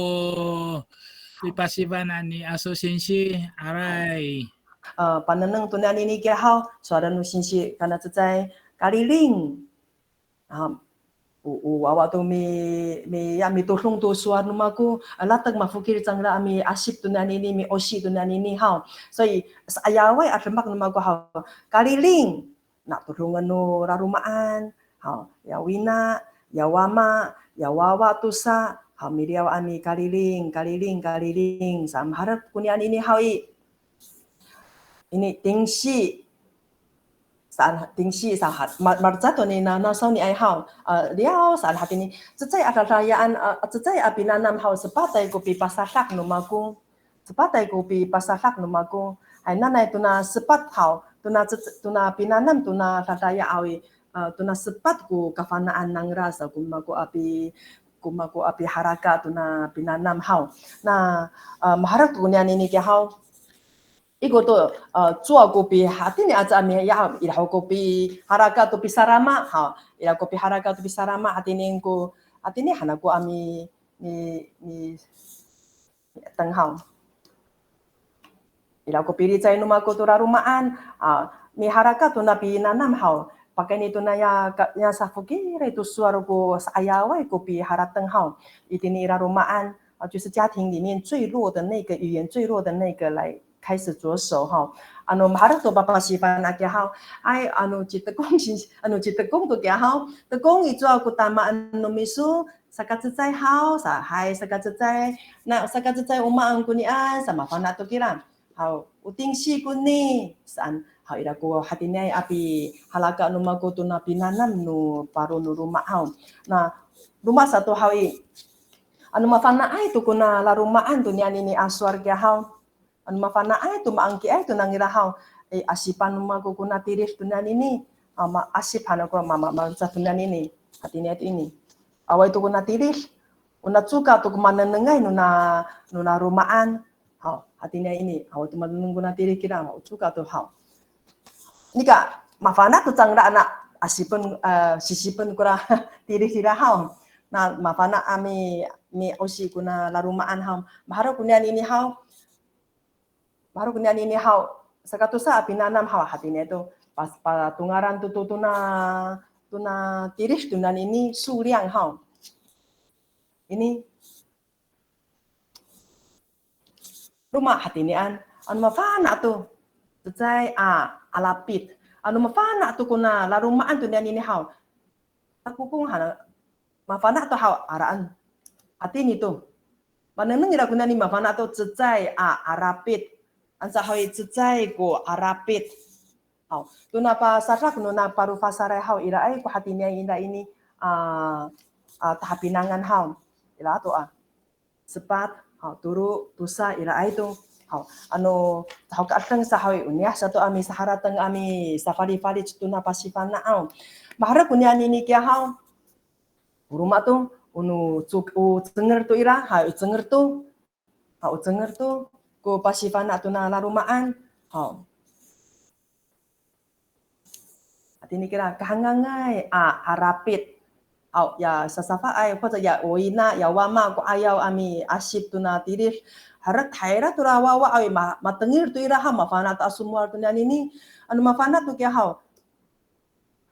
Speaker 1: ipasibana ni asusing si aray
Speaker 2: paneneng tunan ini kira hao suara nusinsi karena cecai kaliling awak tu mi tulung tu suara numaku latag mafukir changra ami asip tunan ini mi osi tunan ini hao so ayawai armak numaku hao kaliling nak tulungan nu rarumaan hao ya wina ya wama ya wawa tusa hao miriaw ami kaliling samharap kunian ini hao ini tingsi sahat marjato ni na sau ni ai hao liao san hati ni cecai ada rayaan cecai abinanam hao sepatai kopi pasasak numaku ai nanai tuna sepat hao tuna pinanam tuna raya awi tuna sepat ku kafanaan nang rasa kumaku api haraka tuna pinanam hao na maharak tunian ini ke hao iko to chua kopi hati ni aja mi ya ila kopi haraka to pisarama ha ila kopi haraka to pisarama hati ni hana ko ami ni teng hao ila ko pili cai numa ko tu rarumaan mi haraka tu na pi nanam hao pakai ni tu na ya safukire tu suara ko saya wai ko pi harateng hao itini rarumaan 就是家庭里面最弱的那个语言最弱的那个来开始着手哈maharap to papa sipan akya hao ai jitekong jitekong to kya hao tekong itu aku tama misu sakatsucai hao sa hai sakatsucai na sakatsucai uma ang kunian sama fana to kiran hao uting si kuni san hao ira ko hatinai api halaka numa ko to na pinanam no paro no rumah hao na rumah satu hao mafana ai tu kuna la rumaan tu niani ni aswar kya hao mafana ai tu maangki ai tu nangira hao asipan ma ko kuna tiris tu niani ni ma asipan ko mama sa tu niani ni hatinya itu ini awai tu kuna tiris una cuka tu kemana nengai nuna rumaan hao hatinya ini awai tu menunggu na tiris kira mau cuka tu hao nika mafana tu cangra anak asipan sisipan kura tiris kira hao na mafana ami mi osi kuna la rumaan hao maharo kunya ini hao sakatusa pinanam hao hatinya itu pas tungaran tu tuna tiris tunan ini suriang hao ini rumah hatinya mafana tu cai alapit mafana tu kuna la rumaan tunan ini hao takupung hana mafana tu hao araan atin itu maneneng ira guna ni mafana to cecai arapit ansa hoi cecai ko arapit hau tuna pa sarak nuna paru fasare hau ira ai ko hatinya inda ini tahapinangan hau ira to sepat hau turu tusa ira ai to hau hau ka ateng sa hoi unya satu ami sahara teng ami safari fari tuna pasifana au mahara kunya ni kya hau rumah tu unu cenger tu ira cenger tu ko pasifana tu na larumaan atini kira kahangangai arapit ya sasafa ai ko ya oina ya wama ko ayau ami asip tu na tiris harat thaira tu rawa ai matengir tu ira ha mafana ta semua tu ini mafana tu kya hau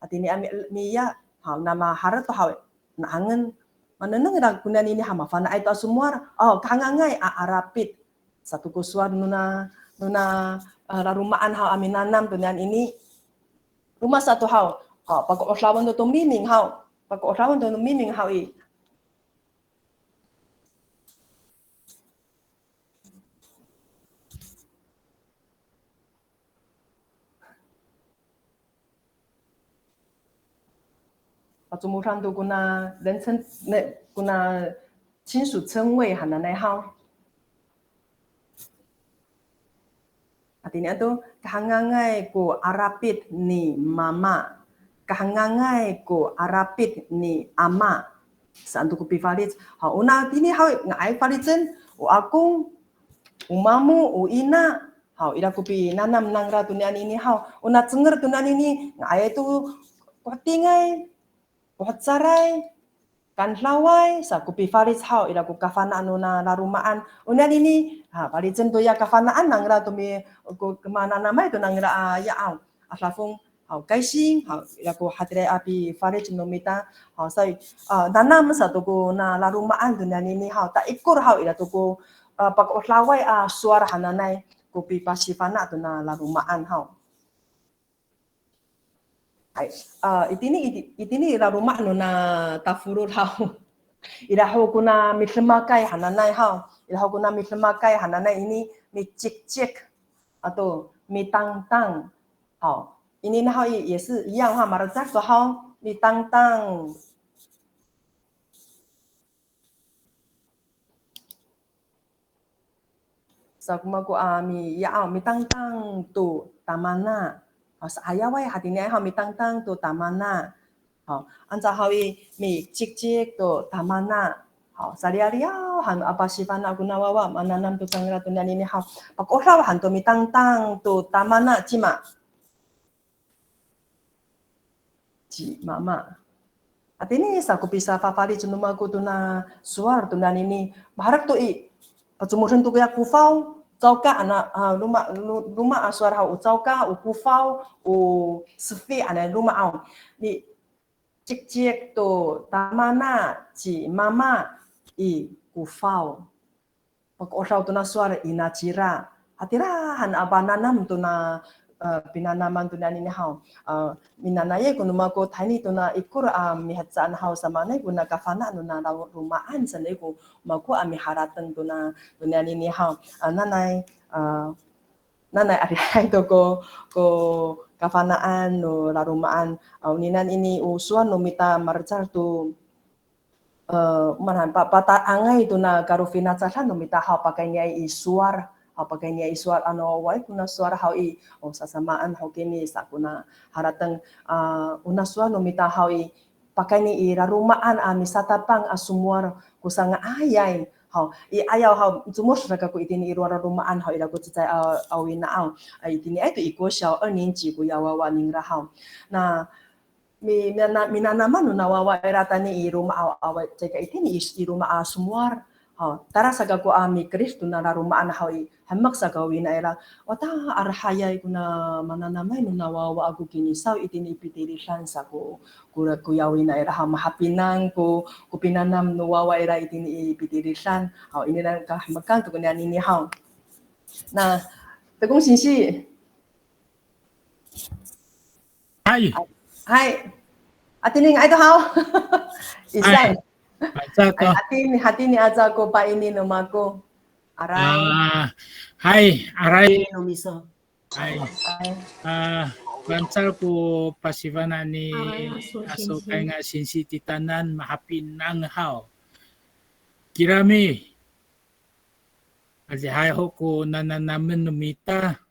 Speaker 2: atini ami miya nama harat tu hau nangen maneneng ira kunan ini hama fana itu semua kangangai arapit satu kusuar nuna rumaan hau aminanam tunan ini rumah satu hau pakok oslawan tu mining hau pakok oslawan tu mining hau Pacumuran tu kuna kuna 亲属称谓很难来好。Artinya tu kahangangai ko arapit ni mama, kahangangai ko arapit ni ama. Saan tu ko pifalit. Ha una tini ha ngai falitzen o akong umamu o ina. Ha ira ko pi nanam nang ra tunian ini ha. Una cenger tunian ini ngai tu ko tingai ko hatsarai kan lawai sa kupi faris hau ira ku kafana nuna larumaan unan ini palitzen to ya kafanaan nangra to mi ko kemana nama itu nangra ya au aslafung hau kaising hau ira ku hatre api faris nomita hau sai nanam sa to ku na larumaan dunan ini hau ta ikur hau ira to ku pak lawai suara hananai kupi pasifana to na larumaan hau itini ila rumah nuna tafurur hau ila ho kuna mitlemakai hananai hau ila ho kuna mitlemakai hananai ini mi cik cik atau mi tang tang hau ini nah hau 也是一样哈马拉扎说好mi tang tang sa kuma ko mi ya mi tang tang tu tamana saya wai hatinya ha mi tang tang tu tamana anja hawi mi cik cik tu tamana sariaria han apa sifana guna wawa mananam tu sangra tu ini ha pakora han tu mi tang tang tu tamana cima ci mama atini sa ko bisa fafari cunuma ko tu na suar tu ini maharap tu Pacumusan tu kaya kufau, cauka ana rumah asuar hau cauka, kufau, sefi ana rumah au. Ni cik tu tamana ci mama kufau. Pag oraw tu na suara ina cira. Hatirahan abananam tu na pinanaman tu na ninihau. Minanaye kung lumako tani tu na ikur mihatsaan hau sa manay kung nakafana no na rumaan sa nai kung mako miharatan tu na ninihau. Nanay arihay to ko kafanaan no larumaan ninan ini usuan no mita marchar tu pata angay tu na karufina sa no mita hau pakai niya isuar pakai niya isuar ano wai kuna suara hau sasamaan hau kini sa kuna haratang una suar no mita hau pakai ni larumaan misatapang sumuar kusang ayay hau ayaw hau jumos raga ko itini iruara rumaan hau ila ko tsay awina au itini ay to iko siya ninji ko yawawa ning rahau na minanaman no nawawa erata ni iruma awa tsaka itini iruma sumuar tara sa gago ami Kristo na larumaan hau hamak sa gawin na era wata arhayay ko na mananamay no nawawa ako kinisaw itini ipitirisan sa ko kuyawin na era mahapinang ko pinanam no wawa era itini ipitirisan ini lang kahamakan to kunya nini hau na tagong sinsi hai atining ay to hau isay hati ni aja ko pa ini nomako aray
Speaker 1: hai aray
Speaker 2: no miso
Speaker 1: hai bansal ko pasivana ni aso kay nga sinsi titanan mahapin nang hao kirami hai ho ko nananamen numita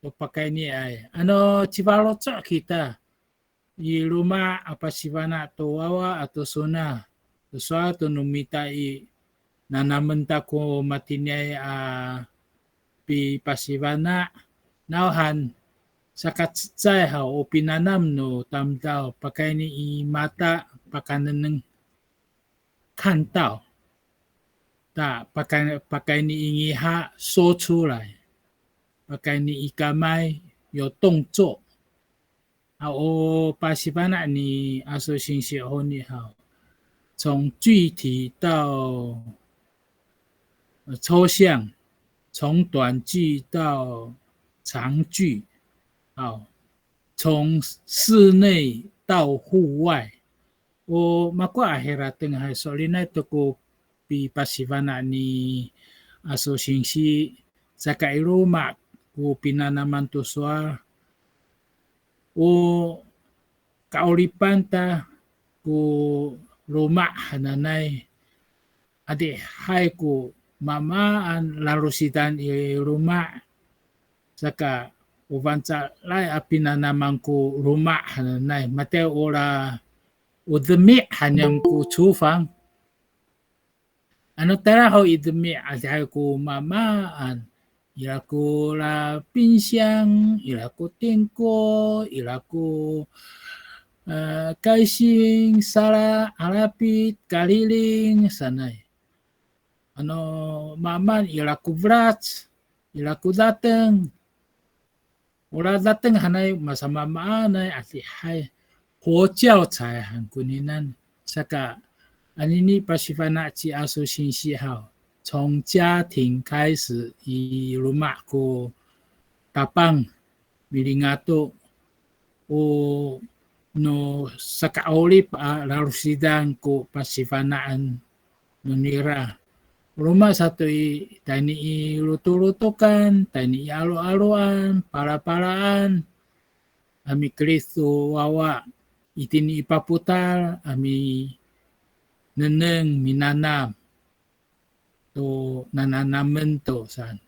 Speaker 1: o pakai ni ay ano chivalotso kita di rumah apa sivana to wawa atau sona sesuatu numita nanamen ta ko matinyay pi pasivana nauhan sakat tsay o pinanam no tamdaw pakai ni mata pakanan ng kantaw ta pakai ni ingiha so chulay pakai ni ikamay yo tongzo o pasivana ni asosiyasyon ho ni hao 从具体到抽象，从短句到长句，从室内到户外。我mako akhirating hay solina to ko pi pasivana ni asosiyasi sa kairuma ko pinanaman to soar o kaulipan ta ko rumah hananay adi hai ko mamaan larusitan rumah saka ubansa lai pinanaman ko rumah hananay mate ora udemi hanyam ko chufang ano tara ho idemi adi hai ko mamaan ila ko la pinsyang ila ko tingko ila ko kaising, sara, alapit, kaliling, sanay. Maman, ilaku brats, ilaku dateng. Ora dateng hanay masama maanay at hay hojiao chay kuninan. Saka, anini pasifana ci asosiyasi hao. 从家庭开始，以rumah ko tapang bilingato o no sakaolip larusidan ko pasifanaan nunira rumah satu tani lutu-lutukan tani alo-aloan para-paraan ami Kristo wawa itini ipaputar ami neneng minanam to nananamen to san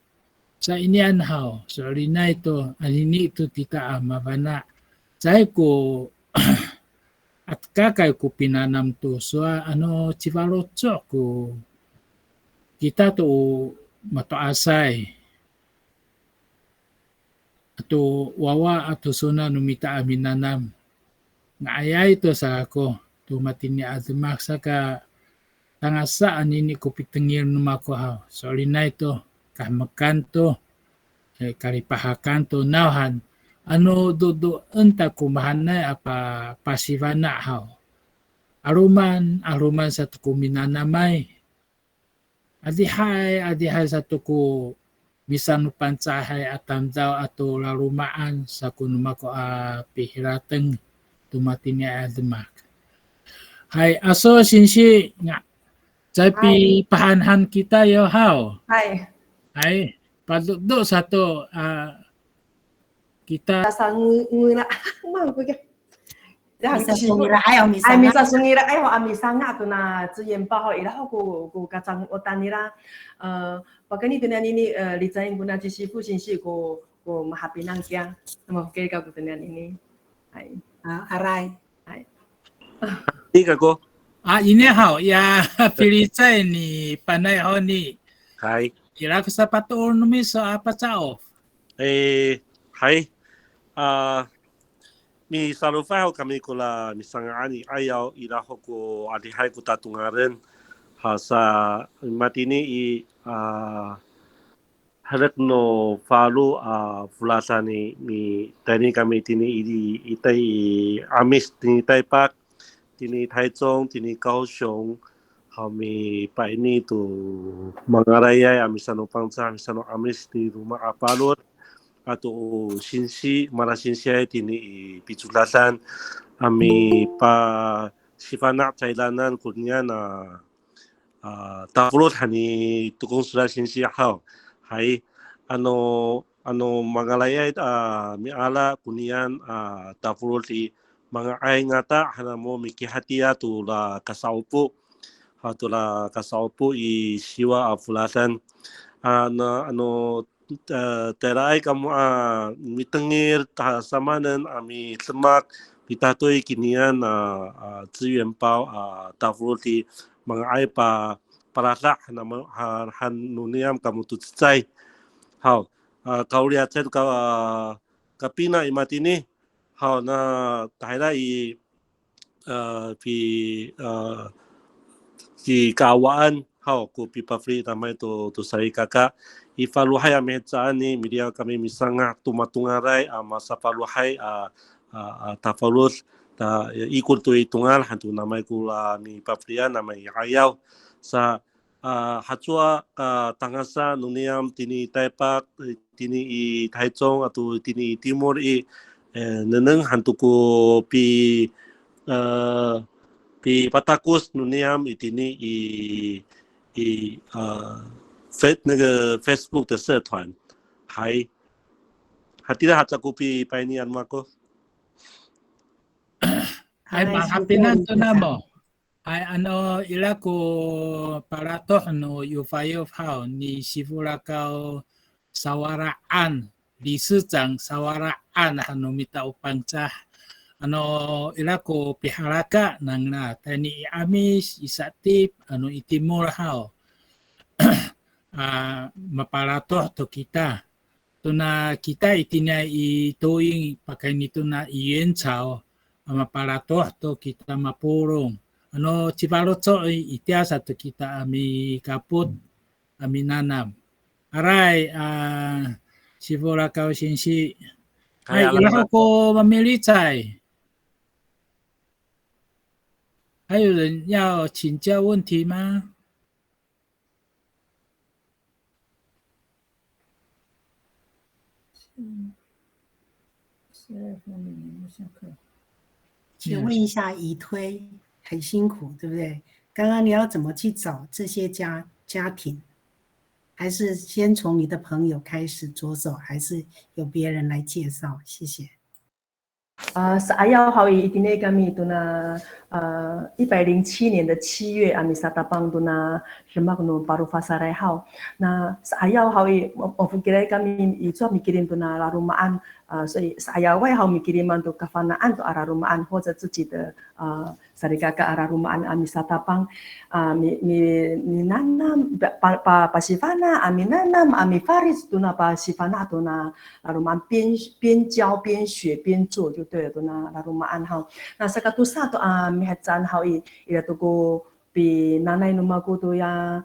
Speaker 1: sa inian hao so lina ito anini ito tika mabana saya ko at kakay ko pinanam to so chivalotso ko kita to matoasay ato wawa ato sona numita aminanam nga ayay to sa ako to matini admak saka tangasa anini ko pitengir numako hao. Solina ito kahmakan to kalipahakan to nauhan ano do enta kumahanay apa pasivana hao. Aruman sa tukuminanamay. Adihay sa tuku bisan pancahay atamdaw ato larumaan sa kunumako pihirateng tumatini admak. Hai aso sinsi nga Tapi pahanhan kita yo hao. Hai paduddo satu kita
Speaker 2: sa ngura mang ko ke.
Speaker 3: Misa sungira ayo
Speaker 2: Ai misa sungira ayo amisanga to na zuyen pa ho ira ho ko kacang otanira pakani tunan ini licain guna ci fu sin si ko mahapinang kyang mo ke ka tunan ini. Ai
Speaker 3: arai.
Speaker 2: Ai.
Speaker 7: Ika ko.
Speaker 1: Ini hao ya Filipina ni panay ho ni.
Speaker 7: Hai.
Speaker 1: Ira ko sa patuon numi so apa cao.
Speaker 7: Hai. Mi salufai ho kami kula misangani ayaw ira ho ko adihai ko tatungaren ha sa matini i halak no falu fulasani mi tani kami tini itai amis tini taipak tini Taichung tini Kaohsiung kami pa ini tu mangaraya amisano pangsa amisano amis di rumah apalur atau sinsi mara sinsi tini piculasan ami pa sifana cailanan kurnia na tafurut hani tukung sudah sinsi hau hai ano mangalaya mi ala kunian tafurut di mga ay ngata hana mo mikihatia tula kasaupo i siwa afulasan ano terai kamu mitengir samanan ami semak pitatoy kinian ziyuan pao tafurti mga ay pa parasa hana hanuniam kamu tutsay hao kauliat sa kapina imatini hao na tahira i kawaan hao ko pipafri tamay to sari kakak ifaluhay ametsaan ni media kami misanga tumatungaray masa faluhay tafalus ta ikut tu itungal hantu namay kula ni paprian namay ayaw sa hatsua tangasa nuniam tini Taipak tini i Taichung atau tini Timur i neneng hantu ko pi Patakus nuniam itini Facebook 的社团还记得还ko pi painian mako
Speaker 1: Ay mahapinan to na mo. Ay ano ila ko parato no yufayo hao ni sifurakaw sawaraan di sejang sawaraan hano mita upangcah ano ila ko piharaka nang na tani amis isatip ano itimur hao mapalato to kita to na kita itina ituing pakai nito na iyen chao mapalato to kita mapurong ano cibalotso itiasa to kita ami kaput ami nanam aray sifura kau sinsi ay ila ko mamilitsay还有人要请教问题吗？
Speaker 3: 请问一下，已推很辛苦，对不对？刚刚你要怎么去找这些家庭？还是先从你的朋友开始着手，还是有别人来介绍？谢谢。
Speaker 2: Sa ayaw hawi itine kami ito na 107年的7月ami sa tapang ito na simakno paru fasaray haw na sa ayaw hawi mafukiray kami ito mikirin ito na larumaan so sa ayaw ay haw mikirin man ito kafanaan ito ararumaan ho sa tsuchi de sarikaka ararumaan ami sa tapang minanam pasifana ami nanam ami faris ito na pasifana ito na larumaan 边教边学边做就对了，那larumaan hao. Na sa katusa to mihatsan hao ila to ko 比南奈努马古都呀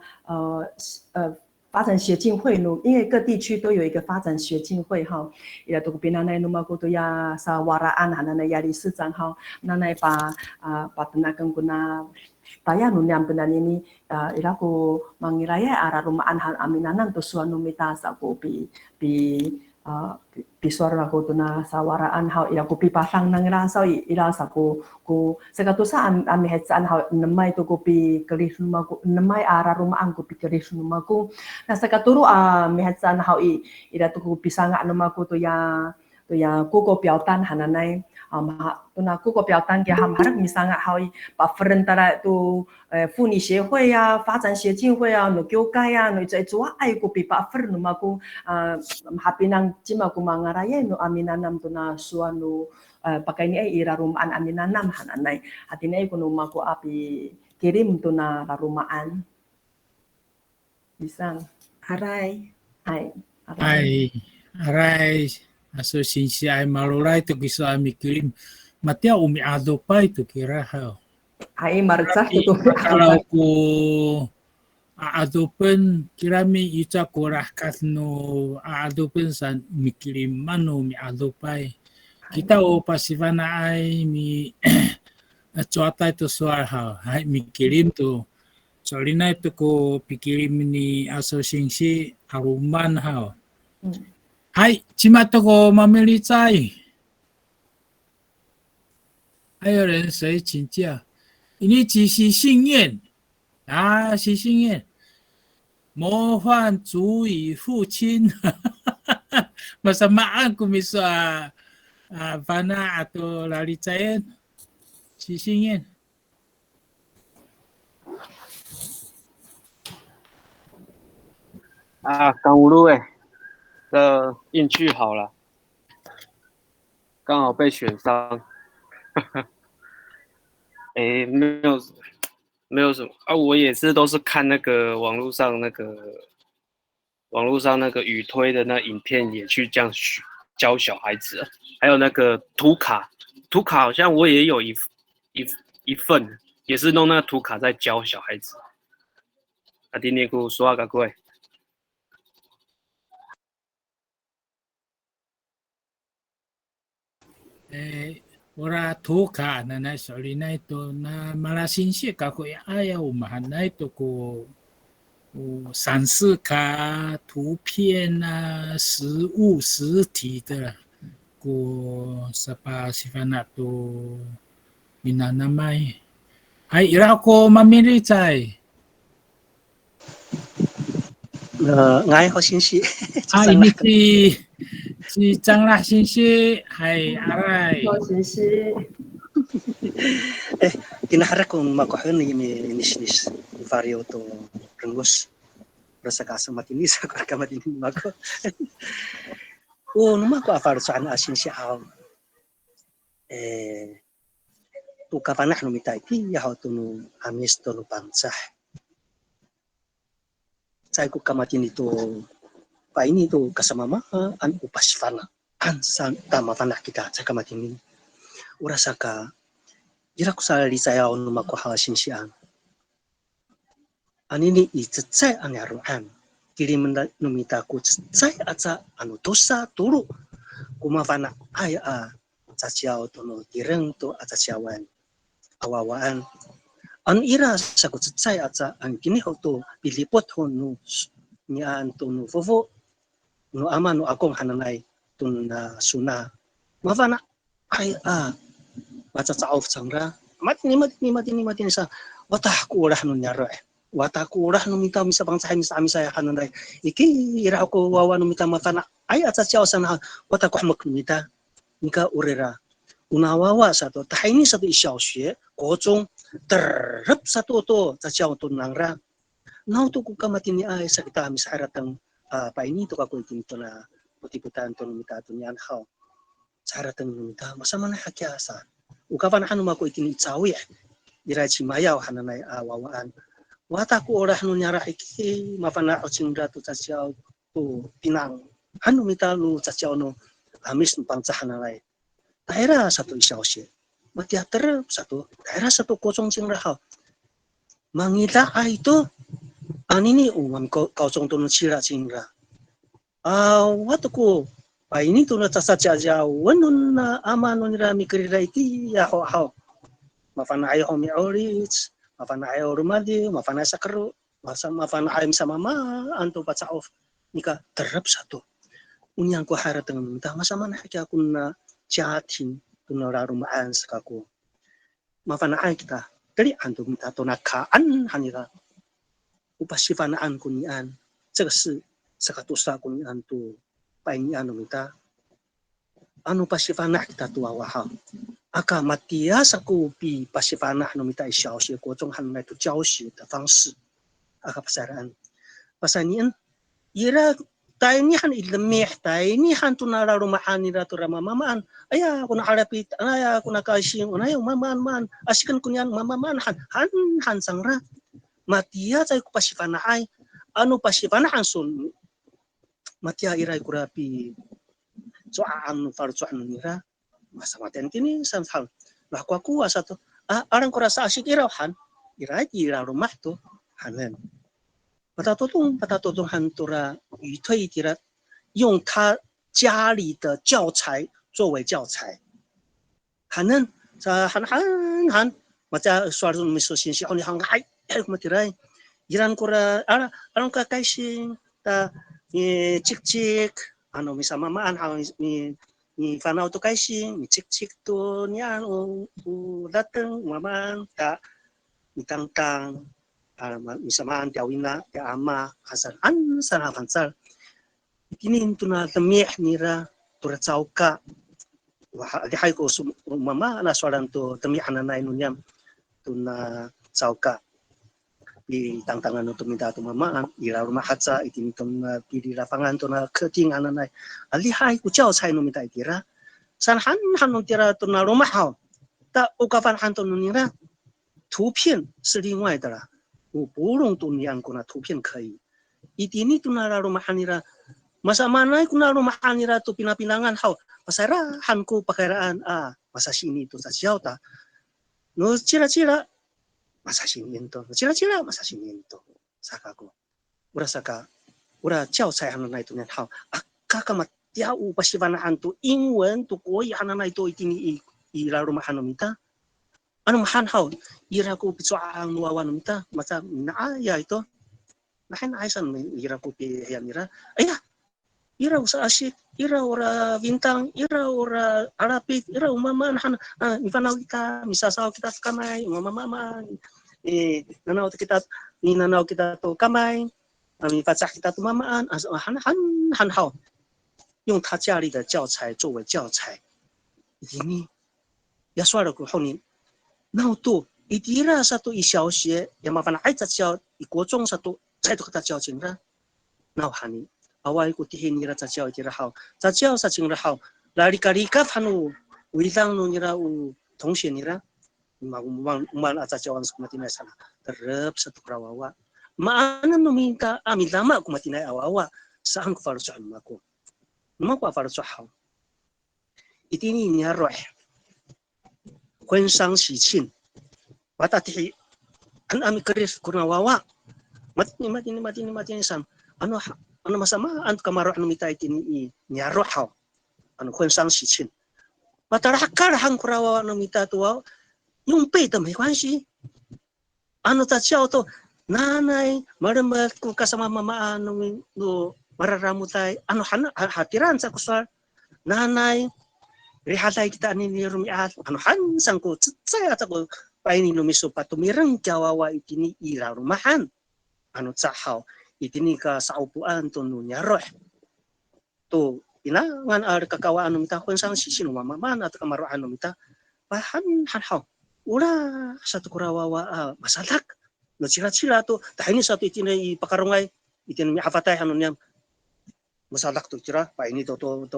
Speaker 2: 发展协进会呢，因为各地区都有一个发展协进会哈，也都比南奈努马古都呀sawaraan hanana ya理事长哈，南奈把tenaga guna Taya nunyam benan ini iraku mangiraya ara rumaan hal aminanan tu suanu mita saku pi suara aku tu na sawaraan hau iraku pi pasang nang rasa ira saku ku sekatusa ami hetsan hau nemai tu ku pi keris rumaku nemai ara rumaan ku pi keris rumaku na sekaturu ami hetsan hau ira tu ku pisanga namaku tu ya ku ko piautan hananai tunaku ko piautan ke ham harap misalnya hoi buffer antara tu 妇女协会呀、发展协进会啊、no kyokai啊、no itu itu ai ku pi buffer no maku hapinang cima ku mangaraya no aminanam tuna suanu pakai ni ira rumaan aminanam hananai hatine ku no maku api kirim tuna rumaan bisa
Speaker 3: Arai.
Speaker 1: Arai aso sinsi ai malurai tu bisa ami kirim matia umi adopai tu kira hao.
Speaker 2: Ai marcah tu
Speaker 1: Kalau ku adopen kirami ica kurahkas no adopen san mikirim mano mi adopai. Kita o pasifana ai mi cuaca itu suar hao. Hai mikirim tu solina itu ko pikirim ni asosiasi aruman hao. Hai, cima to ko mamili cai. Hai有人谁请假？ini 即是心愿啊，是心愿。模范主语父亲masamaan kung miso Vana atau Lalicayan si心愿。
Speaker 8: 刚无路的运气好了，刚好被选上。没有什么啊，我也是都是看那个网络上那个语推的那影片，也去这样教小孩子了。还有那个图卡好像我也有一份，也是弄那个图卡在教小孩子。今天给我说个贵。
Speaker 1: ora tuka na naisoli na ito na malasinsi kako ayaw umahan na ito ko 散示卡图片啊实物实体的ko sa pasifana to minanamay ay ira ko mamili chay
Speaker 9: ngài ho xin xí
Speaker 1: ini si Changlah xin xí hay aray
Speaker 9: kinaharap kong makuhon ni nis vario to rengos rasa kasam matinis ako kamatinis mako numa ko afar saan asin si aw tu kapanah no mitai ti ya to no amis to no pansah saya ko kamatin itu pa ini to kasama an upasfana an san tama tanah kita sa kamatin ini urasa ka jira ko sa saya no makuha sin sian anini itsai an yaruan kirim numita ko tsai atsa anu dosa turu kumafana ay sa siaw to no tireng to atsa siawan awawaan an ira sa ko tsai atsa an kini ho to pilipot ho no nian to no fofo no ama no akong hananay to na suna mafana ay baca caof sangra matini sa watah ko ora no nyaro wataku urah no minta misa bang sahay misa saya hananay iki ira ko wawa no minta mafana ay atsa siaw sana wataku hamak mita nika urera unawawa sa to tahini sa to isiaw xue gozong terhep satu to sa siaw to nangra now to ku kamatini ay sa kita misa haratang pa ini to kako itin to na putiputan to mita to niyan haw sa haratang mita masama na hakyasa ukapan hanu mako itin itsawi ira chimayaw hananay wawaan wataku orah nu nyara iki mafana ocingda tu caciao tu pinang anu mita nu caciao no amis numpang cahanalai daerah satu isausi matia ter satu daerah satu kosong cingrahau mangita itu ini kau contoh nu cira cingra. Waktu ku ini tuh nata saja jauh na ama nu nira mikirira iti ya ho mafana ayo homi orich mafana ayo rumadi mafana sakaru mafana ayo sama ma anto pacaof nika terap satu unyang ku harap dengan minta masa mana haki aku na jatin tunara rumaan sekaku mafana ayo kita dari anto minta to nakaan hanira upasifanaan kunian 这个是 sakatusa kunian tu painian minta anu pasifana kita tua wahal aka matia saku pi pasifana no minta xiao xie guo zhong han lai tu jiao xie de fangshi aka pasaran pasanian ira taini han ilmeh taini han tu nara rumahan ira tu rama mamaan aya kuna harapi aya kuna kasing aya mamaan man asikan kunyan mamaan han sangra matia cai ku pasifana ai anu pasifana sun matia ira kurapi soan farjuan nira masa maten kini samsal lah aku satu orang kurasa asyik irahan ira rumah tuh hanen pata totong hantura 语推 tira 用他家里的教材作为教材 hanen sa han maca suara miso sinsi oni hang ai matirai iran kura arang ka kaising ta cik ano misa mamaan ni fanau tu kaising ni cik tu nian datang mamaan ta mitang misamaan tiawina ya ama hasan sana fansal ini tuna temih nira tura cauka wah di hai ko mama na soalan tu temih anana inunyam tuna cauka di tantangan untuk minta tu mama ira rumah hatsa itin tuna di lapangan tuna keting anana ali hai ku jauh sai no minta itira san han tira tuna rumah hao ta ukafan han tuna nira 图片是另外的啦，我不用读你安过那图片可以。ini tu nara rumahanira masa mana ku nara rumahanira tu pinapinangan hau pasara hanku pakaraan masa sini tu sa siauta no cira-cira masa sini ento cira-cira masa sini ento sakaku ura saka ura jiao cai hanana itu nen hau kaka matia u pasivana hantu 英文 tu koi hanana itu itini i la rumahan minta anu mahan hau ira ku picuang nuawan minta macam na ya itu nahan aisan ira ku pi ya mira ira usa asyik ira ora bintang ira ora arapit ira umama nahan ifanau kita misasau kita kamai mama nanau kita nanau kita tu kamai pacah kita tu mamaan han hau 用他家里的教材作为教材 ini ya suara ku hau ni Nah tu, itira satu isyausie yang mafana aita ciao ikocong satu saya tu kata ciao cingra. Nah hani awal ku tihin nira ciao itira hao. Ciao sa cingra hao. Lari karika hanu wilang nu nira u tongxie nira. Umal ata ciao ans kumatinai sana. Terep satu krawawa. Maana nu minta amin lama kumatinai awawa. Saan ku faru cuan maku. Nama ku faru cuan hao. Itini ni roh. 婚丧喜庆 watatihi an ami keris kuna wawa matini sam ano masama an kamaro anu mita itini nyaro hao anu 婚丧喜庆 matarahkar hang kurawa anu mita tuwa yung pay to may kwansi ano ta ciao to nanay marembat ko kasama mama anu mararamutay ano hatiran sa kusar nanay Rihatai kita ni rumiat anu hansang ko saya atau paini no miso patumirang jawawa itini ira rumahan anu cahau itini ka saupuan to nunya roh to inangan kakawaan anu mita kun sang sisin mamaman atau kamaro anu mita pahan hanhau ura satu kurawawa masalak no cira-cira to tahini satu itini pakarungai itini afatai anu nyam masalak tu cira pa ini to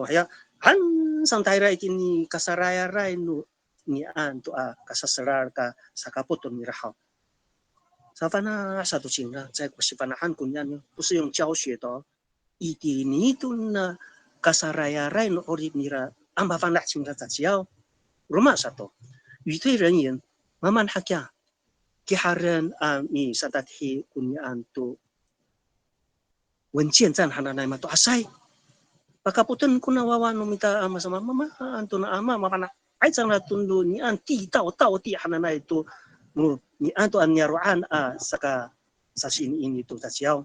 Speaker 9: haya han sang taira itini kasaraya rai nu ni an tu kasasarar ka sakapot tu mirahau safana satu cinga saya kusipanahan kunyan pusu yung jiao xue to itini tu na kasaraya rai nu orib mira amba fana cinga ta jiao rumah satu 语对人言慢慢hakya kiharan mi satathi kunyan tu wencien zan hananai matu asai pakaputan kuna wawa no mita ama sama mama antu na ama mapana ai sang na tundu ni anti tau ti hananai tu ni antu an nyaruan saka sasini ini tu tasiau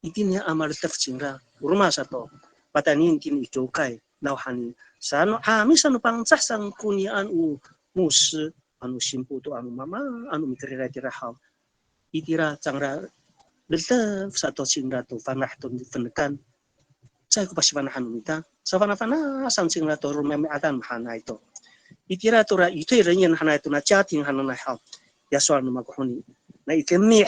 Speaker 9: itinya amal tafsingra rumah satu patanin kin ijokai nauhani sano misano pangsah sang kunyan mus anu simpu tu anu mama anu mikirira tirahau itira cangra delta satu singra tu fanah tu fenekan saya ku pasti fanah anu mita savana sang singra tu rumeme adan hana itu itira tu ra itu renyen hana itu na chatting hana na hau ya soal nama kohoni na itemih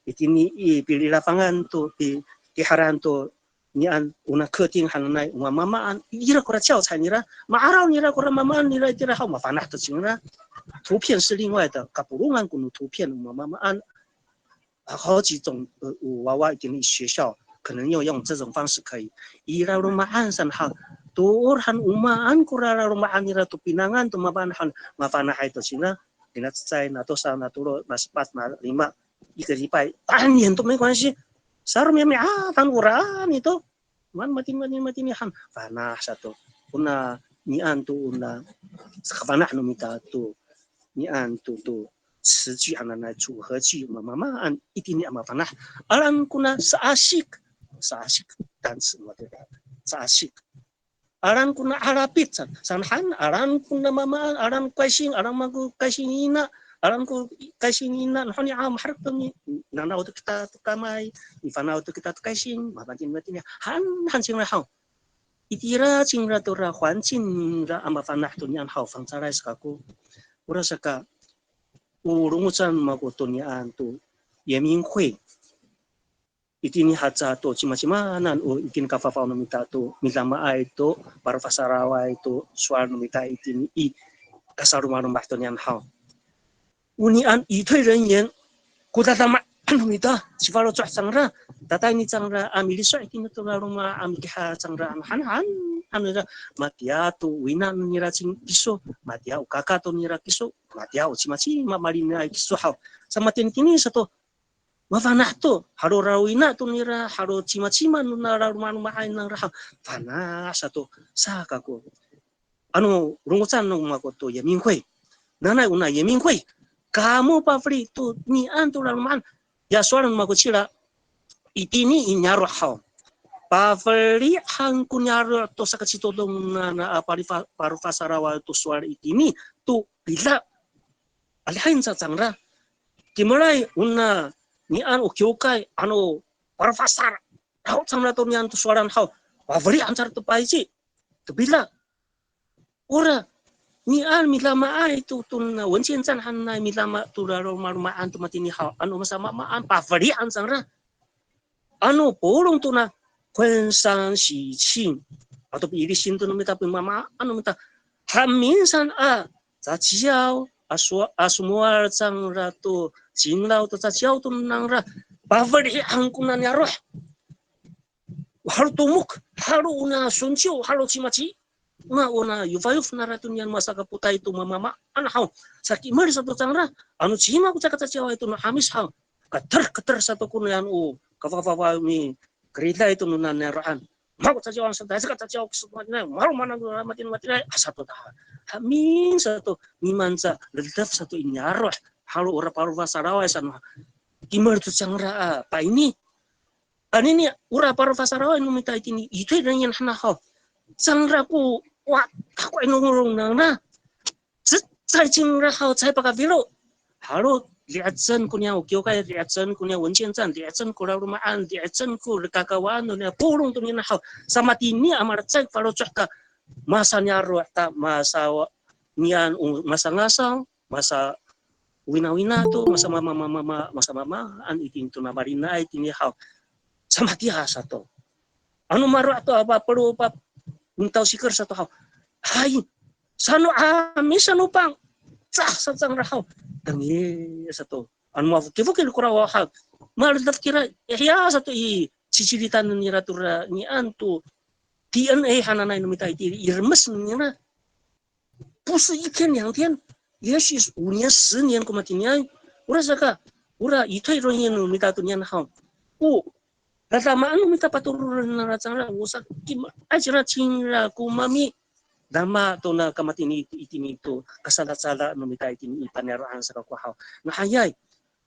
Speaker 9: itini pilih lapangan tu di haran tu nian una keting hana na mamaan ira kora chao cai nira maarau nira kora mamaan nira itira hau ma fanah tu singra 图片是另外的，卡布隆安古努图片，我们按好几种娃娃给你学校可能要用这种方式可以。伊拉罗马安上哈，多han umaan kurara罗马安伊拉tu pinangan tu mabanhan mafana hai tu sina，你那在那多少那多了那18那5一个礼拜半年都没关系。Sarum ya tan Quran itu, man mati ni han fana satu. Una nian tu una fana no mita tu. 你按都词句按来组合句嘛按一定的嘛反正alam kuna sa asyik单词嘛对吧sa asyik alam kuna arabit sanhan alam kuna mama alam kaisin alam aku kaisinina alam ku kaisinina hanya harap ni nana untuk kita tukamai ifana untuk kita kaisin mabatin han sing ra hau itira sing ra tora huan chin ra ama fanah tu nian hau fang sarai sakaku urasaka urungusan magutunian tu yemin hui itini haca tu cima-cimanan itin kafafau nomita tu milama itu para fasarawa itu suar nomita itini kasarumah tunian hau unian itoi renyen kutatama nomita sifalo cak sangra tata ini sangra amiliso itini tu rumah amikha sangra han anu matia tu winan nira cing kiso matia ukaka tu nira kiso matia ucimaci mamalina kiso hau sama tini satu mafanah tu haro rawina tu nira haro cima-cima nuna rumah ain nang rahau fana satu sakaku anu rungusan nung makoto yemin hui nana una yemin hui kamu pafri tu ni antu rumah ya soalan makocila itini inyaro hau Paveri hangkunyaro to sa kasitodong na paru fasarawa to suar itini to bila alhain sa sangra kimulai una nian ukyokai ano paru fasar hau sangra to nian to suaran hau paveri ancar to paisi to bila ora nian milama ai to tun wenchen san hanai milama to raro marumaan to matini hau ano masama maan paveri an sangra ano porong to na 婚丧喜庆 atau pilih sin tu nomita pemama anu minta haminsan zajiao asumuar sang ratu jinglau tu zajiao tu nangra baveri angkunan ya roh haru tumuk haru una suncio haru cimaci na una yufayuf naratun yang masa kaputai tu mama anahau sakit mari satu sangra anu cima ku cakap zajiao itu na hamis hang keter satu kun yang kafafawa mi kereta itu nuna neraan mau saja orang sedai sekat saja semuanya mau mana matin satu tahun hamin satu mimansa ledaf satu inyaroh halu ora paru fasarawa sana kimar tu sangra apa ini ani ura paru fasarawa nu minta ini itu dengan hana hau sangra ku wa aku ngurung nana sai cingra hau sai pakai vilo halu lihat sen kunya ukyo kai lihat sen kunya wencien zan lihat sen kula rumaan lihat sen ku kakawan ne purung tu ni hau sama tini amar cek falo caka masa nyaro ta masa nian masa ngasang masa wina tu masa mama an itin tu na marina itini hau sama dia satu anu maru atau apa perlu apa untau sikir satu hau hai sanu anu pang sah sang rahau tangi satu anu mafu kifukil kurawa hal mal kira ya satu cicilitan ni ratura ni antu DNA hananai nomita iti irmes nira pusu iken yang tian也许5年10年过嘛今年 ura saka ura itoi rohin no mita tunyan hao o rata maano mita patururan na ratsara usa kim ajra chinra kumami dama to na kamatini itini to kasala-sala no mita itini ipanerahan sa kakuhaw na hayay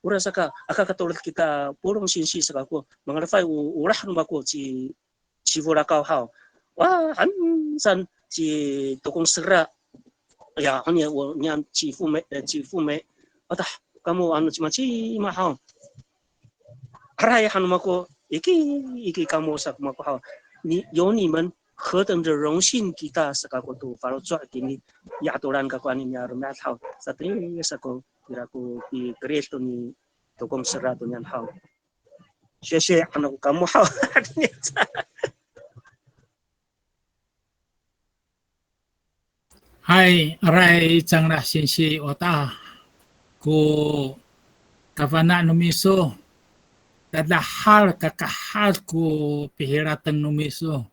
Speaker 9: ura saka akakatulad kita purong sinsi sa kako mga rafay urah no bako si Vurakao hao wah san si tukong sera ya hanya nyan ci fume atah kamu anu cuma ci mahal arai hanu mako iki kamu sak mako hao ni 有你们何等的荣幸 kita sakaku tu faro cua kini ya aturan kaku ani nya rumah hao satri sako kiraku di kreato ni tukong sera tu nyan hao 谢谢 anu kamu hao
Speaker 1: Hai, arai changlah sinsi ota ku kavana numiso tadahal kakahal ku pihiratan numiso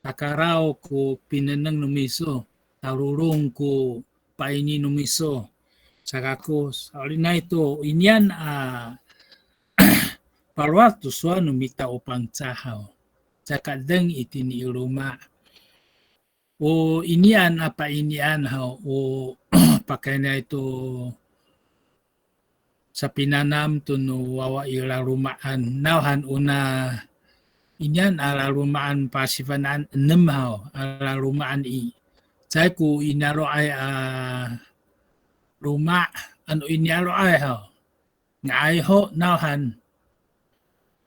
Speaker 1: takarau ku pineneng numiso tarurung ku paini numiso sakaku salina itu inian parwat tu sua numita upang cahau cakadeng itini rumah o inian apa inian hao o pakainya itu sa pinanam tu no wawa ila rumaan nauhan una inian ala rumaan pasifanan 6 hao ala rumaan i saya ku inaro ay rumah anu inaro ay hao ngai ho nauhan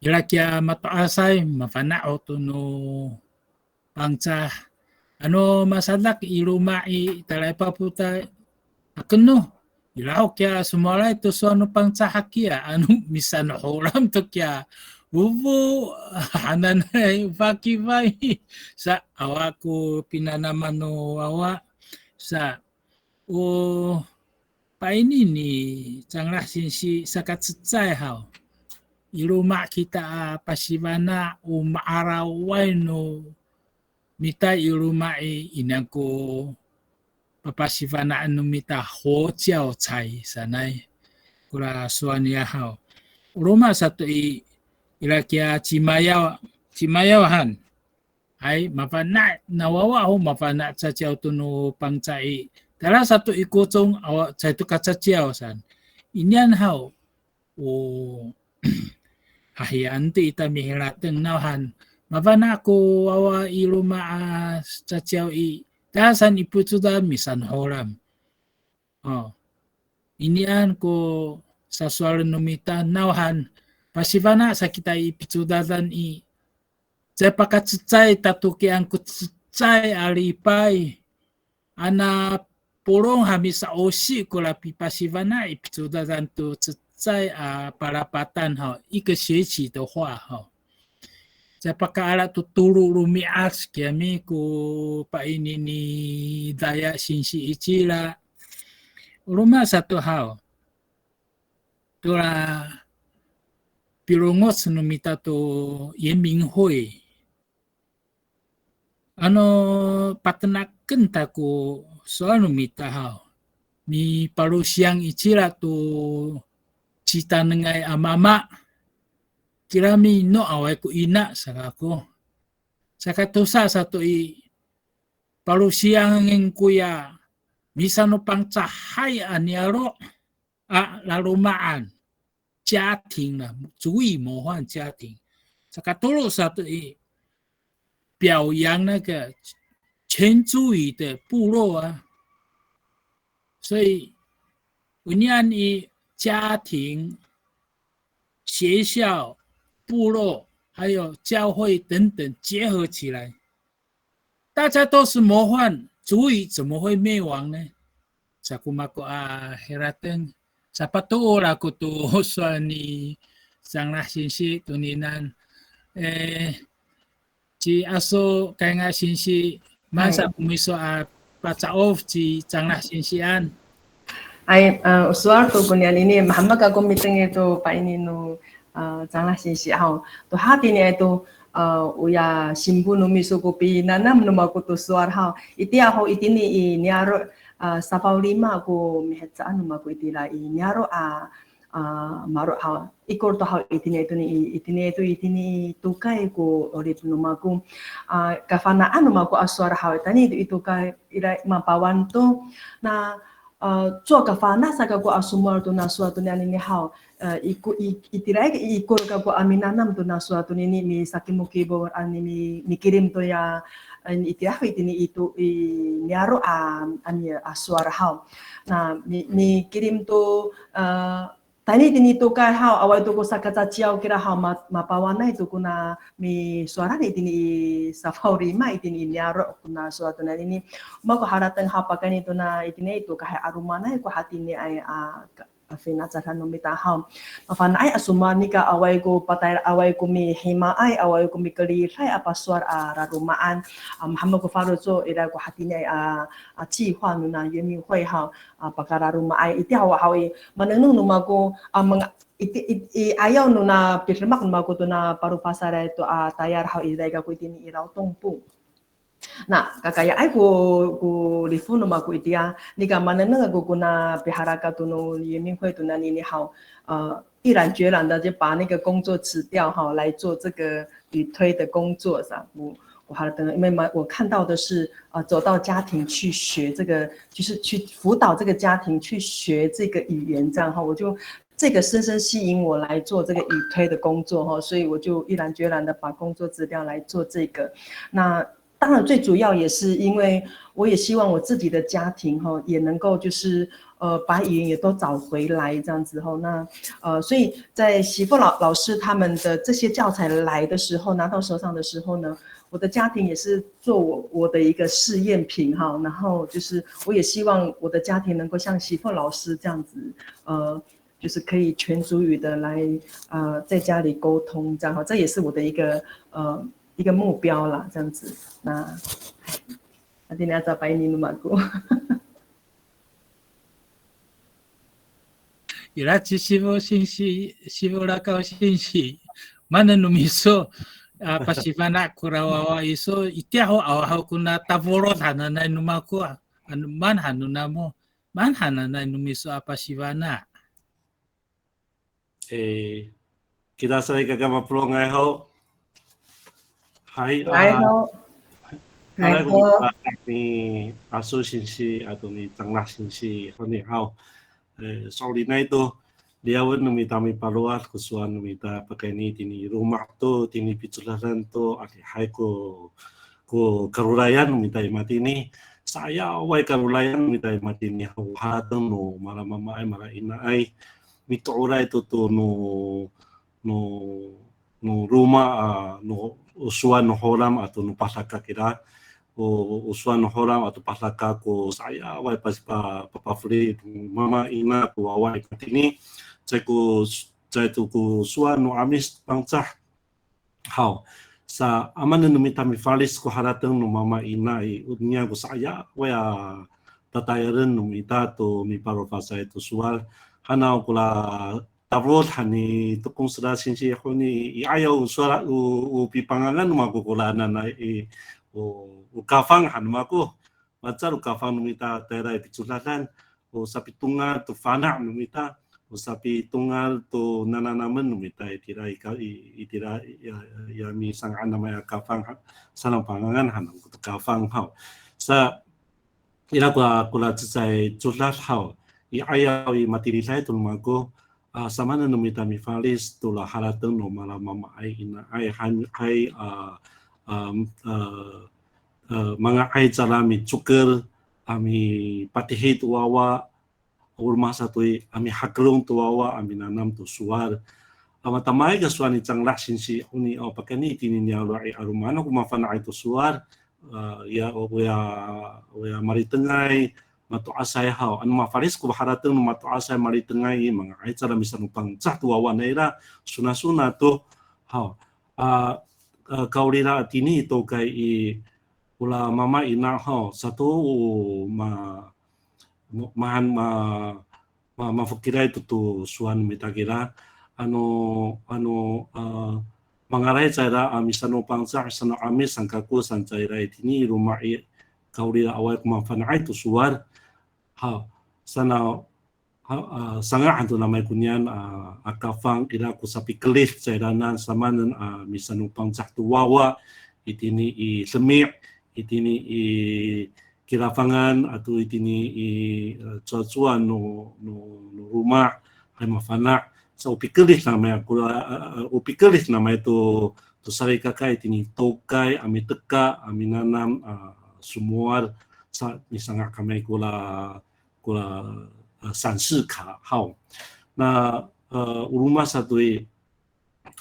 Speaker 1: ila kia mataasay mafanao tu no pangcah ano masadak irumai talaipa puta akeno ilaw kya sumala ito so ano pang cahakia ano misan horam to kya bubu hananay fakivay sa awaku pinanaman no awa sa o paini ni changlah sinsi sakat setsai hao iruma kita pasivana o maaraway no mita irumai inangko papasivanaan no mita ho jiao cai sanay kula suania hao roma satu ilakia cimayawahan ay mapana nawawa ho mapana sa jiao tuno pangcai tala satu ikutong awa sa itu kaca jiao san inyan hao o hahianti ita mihirateng nauhan mapana ko awa iluma sa jiao dasan iputuda misan horam inian ko sa suara numita nauhan pasivana sa kita ipitudadan Cepakat cecai tatuki angkut cecai alipai ana porong hamisa osi kula pipasivana ipitudadan tu cecai parapatan ha ike 学期的话哈 Sapakala tutulu rumias kami ku pa ini ni daya sinsi ichila rumah satu hal tura pirungos numita tu Yenminghui ano patnaken taku soal numita hal mi parusiang ichila tu cita nengai amama kirami no away ko ina sakako sakatusa satu parusiang ng kuya misano pang cahay anyaro larumaan jating na注意模范家庭sakatulo satu表扬那个全族语的部落所以我念家庭学校部落还有教会等等结合起来，大家都是模范，族语怎么会灭亡呢？ Sa kumako heraten sa patuola ko to sa ni sanglah sinsi tuninan ci aso kay nga sinsi masa kumiso patsaof ci sanglah sinsian
Speaker 2: ay usual to kunyan ini mahamag ako meeting ito pa ini no 장라 신시하고 또 하디네 또 우야 신부 놈이서 고비 나남 놈하고 또 수ar하고 이티하고 이티니 이 냐로 사파울리마고 미했자 놈하고 이티라 이 냐로 marok hau ikor to hau itini tukai ko olip numaku kafanaan numaku asuara hau tani itu kai ira mapawan to na cho kafana saka ko asumar to na suatu ni hau itirai ikor ka ko aminanam to na suatu ni mi sakimuki bo ani mi kirim to ya itiah itini itu niaro ani asuara hau na mi kirim to tani tini to kai hau awai to ko sakata ciao kira hau mapawana itu kuna mi suara itini safari ma itini niaro kuna suatu na ini mau ko haratan hau pakai itu na itini itu kai arumana ko hatini ai afina cara nomita hau afan ai asuma nika awai ko patai awai ko mi hima ai awai ko mi kali sai apa suar rarumaan hama ko faru so ira ko hatini ai ci hua nuna yemi hui hau pakara rumah ai iti hau hawi manenung numa ko iti ayaw nuna pirmak numa ko to na paru pasara itu tayar hau idai ka ko itini iraw tongpu. Nah, kakaya ai ko lifun numa ko itia nika manenung ko kuna piharaka to no yemi hui to na ni hau 毅然决然的就把那个工作辞掉哈，来做这个语推的工作上。因为我看到的是走到家庭去学这个，就是去辅导这个家庭去学这个语言这样哈，我就这个深深吸引我来做这个语推的工作哈，所以我就毅然决然的把工作辞掉来做这个。那当然最主要也是因为我也希望我自己的家庭哈也能够就是把语言也都找回来这样子后，那所以在媳妇老师他们的这些教材来的时候，拿到手上的时候呢，我的家庭也是做我的一个试验品哈，然后就是我也希望我的家庭能够像媳妇老师这样子，就是可以全族语的来在家里沟通这样哈，这也是我的一个目标啦，这样子。那nanti nasa pa ininom ako.
Speaker 1: Irachi sibo shinshi rakaw shinshi mana numiso pasifana kurawawa iso itiaho awaho kuna tavorot hananay numako man hanunamo man hananay numiso apasivana.
Speaker 7: Kita sa ikagama pro ngay ho. Hai
Speaker 2: ho.
Speaker 7: Hai ho. Ni aso shinshi atau ni tanglah shinshi ni hao. Soalnya itu dia pun meminta paluar kesuan meminta pakai ni tini rumah tu tini picularan tu ada hai ko karulayan meminta mati ni saya awai karulayan meminta mati ni hatu no malah mama ai malah ina ai mito urai tu no rumah no usuan no horam atau no pasaka kira usuan horam atau pasaka ko saya awai pas papa free mama ina ko awai ini saya ku suan no amis bangsa hau sa aman no mitami falis ko harateng no mama ina unya ko saya waya tatayaran no mita to mi paro pasai to sual hana kula tabrot hani to kung sira sinsi honi ayaw suara u pipangangan no makukula na o kafang hanumako macar o kafang numita tera ipicularan o sapi tungal to fana numita o sapi tungal to nananaman numita itira ya mi sangan namanya kafang salang pangangan hanam to kafang hau sa ila kula tsai culat hau i ayaw i matirilai to numako sama numita mi falis to la halateng no mala mama ai ina ai hai mga ay salami cuker ami patihit wawa urma satui ami hakrung tuwawa ami nanam tu suar amatamay ka suani changlah sinsi uni o pakani tini niya rai arumano kumafana itu suar ya maritengay matu asay hao anu mafaris ku baharateng matu asay maritengay mga ay salami sanupang cah tuwawa naira suna tu hao kaulira tini to kai ula mama ina ho satu mafukira itu tu suan mitakira mangarai cara amisano pangsa sano amis sangkaku sancaira ini rumah kaulira awal kumafana itu suar ha sana sangat hantu namai kunyan akafang ila ku sapi kelif caidanan samanan misanupang cahtu wawa itini i semik itini i kirafangan atau itini i cuacuan no rumah hai mafana sa upi kelif namai ku upi kelif namai tu sari kakai itini tokai ami teka ami nanam semua sa misalnya kami kula 闪示卡号，那rumah satu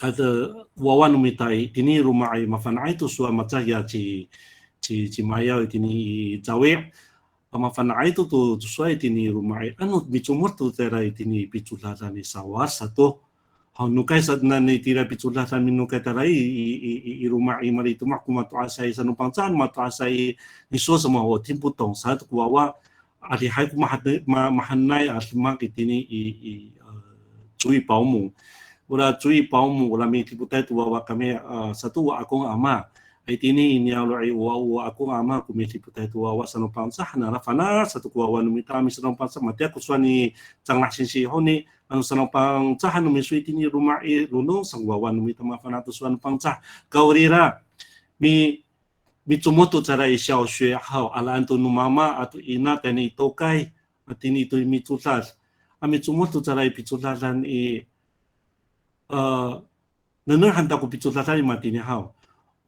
Speaker 7: ada wawan umitai ini rumah ai mafana itu sua macam ya ci maya ini jawe mafana itu tu suai ini rumah ai anu bicumur tu tera ini biculatan ni sawar satu hau nukai sadna ni tira biculatan minukai tera i rumah ai mari tu mak kumatu asai sanupang can matu asai ni so sama ho timpu tong satu wawa ali hai ku mahanai asma kitini i cui paumu ula cui paumu ula mi tiputai tu wa kami satu wa akong ama itini ini alai wa akong ama ku mi tiputai tu wa sanopang sah na rafana satu ku wa numita mi sanopang sah mati aku suani canglah sisi honi anu sanopang sah nu mi suitini rumah i lunung sang wa numita mafana tu suan pang sah kaurira mi Mitsumoto cara i xiao xue hao ala anto nu mama atau ina tani tokai atini tu mitsutas mitsumoto cara i pitsutasan i nenur hanta ku pitsutasan i matini hao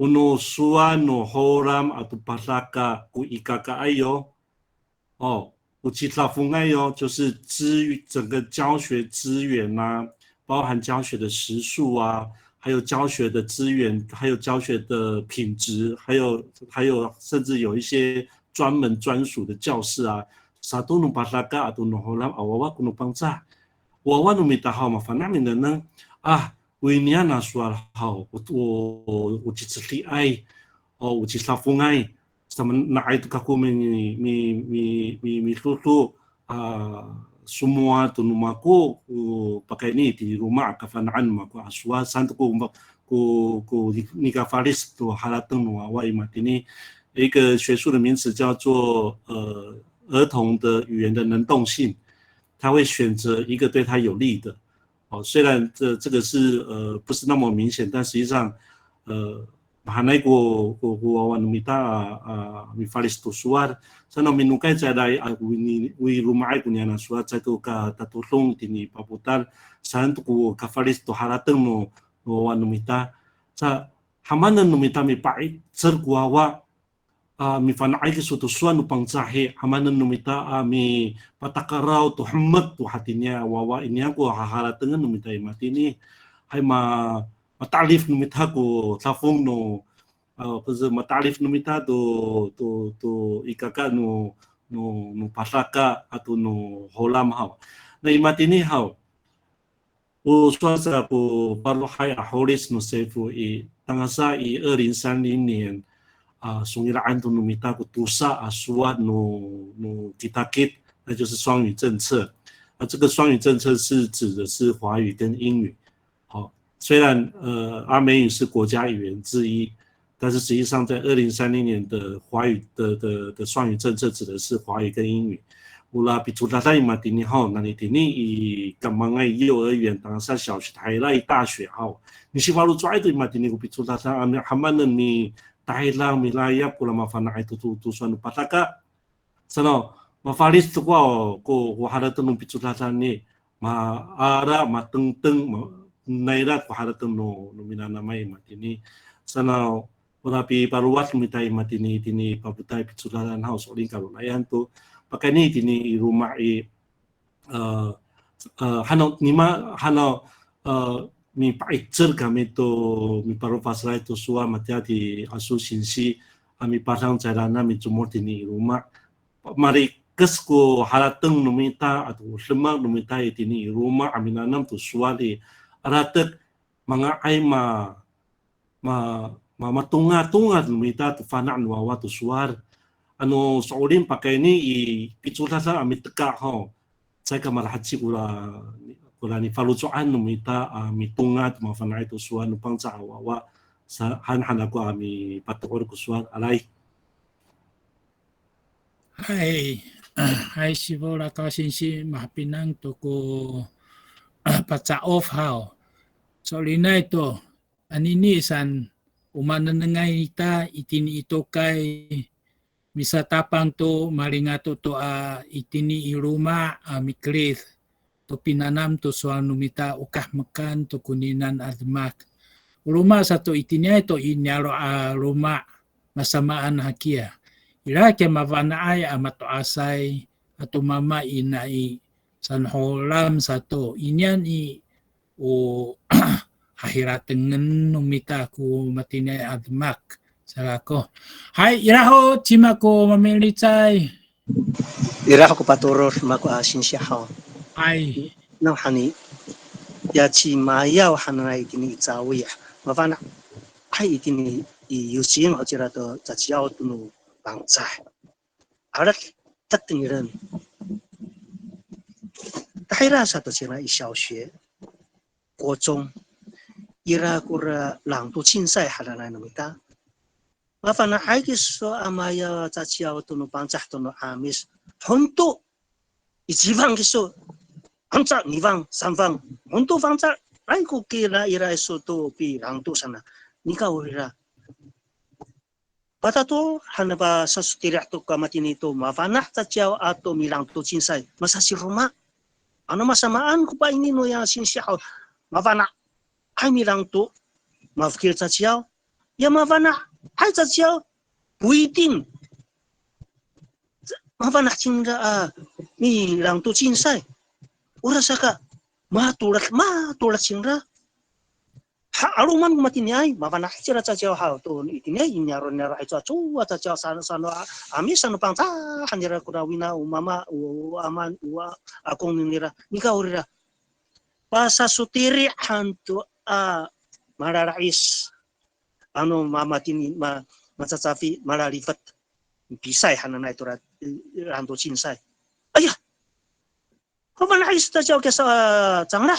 Speaker 7: uno sua no horam atau pasaka ku ikaka ayo ku citlafunga yo 就是整个教学资源啊包含教学的时数啊 还有教学的资源，还有教学的品质，还有甚至有一些专门专属的教室啊。Satu nu pasaka atau nu holam awawa kuno pangsa. Wawa nu minta hao mafana min nang winia na sual hao u cicli ai o u cislafungai sama na itu kaku mi susu semua tu numaku pakai ni di rumah kafanaan maku aswa santu ku nikah faris tu halateng wa imat ini 一个学术的名词叫做儿童的语言的能动性，他会选择一个对他有利的。虽然这个是不是那么明显，但实际上Mahanay ko numita mi falis tu suar sana minukai cadai wi rumai kunya na suar catu ka tatulong tini paputar san tu ka falis tu harateng mo numita sa hamanan numita mi pai cer kuawa mi fanai ke suatu suan upang cahe hamanan numita mi patakarau tu hammat tu hatinya wawa ini aku harateng numita matini hai matalif numita ko tafung no matalif numita to ikaka no pasaka atau no holam hao na imatini hao o swasa ko paruhai aholis no sefu i tangasa i 2030年sungiraan to numita ko tusa aswat no kitakit 那就是双语政策这个双语政策是指的是华语跟英语虽然阿美语是国家语言之一，但是实际上在2030年的华语的双语政策指的是华语跟英语。Ula pitulatan matini hao nani tini i kamangai幼儿园当上小学台来大学好，你是baru try itu matini ku pitulatan hamanan ni Thailand milaya pula mafana itu tusuan pataka. Sano mafalis tu ko hada tu pitulatan ni ma ara mateng nairat ko haratan no minana mai matini sana urapi paruwas mitai matini tini pabutai pitsularan house olin kalau layan tu pakai ni tini rumah hano nima hano mi paitzer kami to mi paru pasrai to sua matia di asu sinsi ami pasang carana mi jumur tini rumah mari kesko harateng numita atau semak numita tini rumah aminanam tu suali aratek mga ay matunga lumita tu fana nuawa tu suar ano soulin pakai ni i pitsuta sa amit teka ho saya kamalahatsi kula ni falucoan lumita mitunga tu mafana itu suar nupang sa awawa sa hanhan ako ami patukor ko suar alay.
Speaker 1: Hai hai sivo la ka sinsi mahpinang toko paca off how. So lina ito anini san umananangay ita itini ito kay misatapang to maringato to itini iruma mikris to pinanam to suanumita ukah makan to kuninan admak. Ruma sa to itinya ito inyaro ruma masamaan hakia. Ira ke mavanaay amato asay ato mama inai sanholam sa to inyan o hahiratengen numita ku matinay admak sarako. Hai iraho cima ko mamilitsay.
Speaker 9: Iraho ko paturor mako sinsiyahaw.
Speaker 1: Hai.
Speaker 9: Nang hani ya chi mayaw hanay itini itsawi mavana ay itini yusin ho chira to zachiao tunu bangzai arat tatniren daira satu chira i 小学国中 ira kura lang tu cinsai halana namita mavana ay kiso amaya zachiao tunu bangzai tunu amis honto ichibang kiso Angsa nivang samvang untuk bangsa aku kira ira itu tu pi rangtu sana nikau ira pada tu hana ba sasutirak tu kamatini tu mafanah taciau atau milang tu cinsai masa si rumah ano masamaan ko pa ini no yang sinsiyaw mafanah ay milang tu mafkir taciau ya mafanah ay taciau buitin mafanah cinda milang tu cinsai ura saka matulat sinra ha aruman matini ay mavana sira chachao ha to itine inyaro nera ai chachu chachao sana ami sana pangta hanira kurawina umama aman wa akong nira nika urira pasa sutiri hantu mararais ano mamatini macacafi maralifat bisai hanana itu rantu cinsai ayah Kapan ay sa tao kesa changla?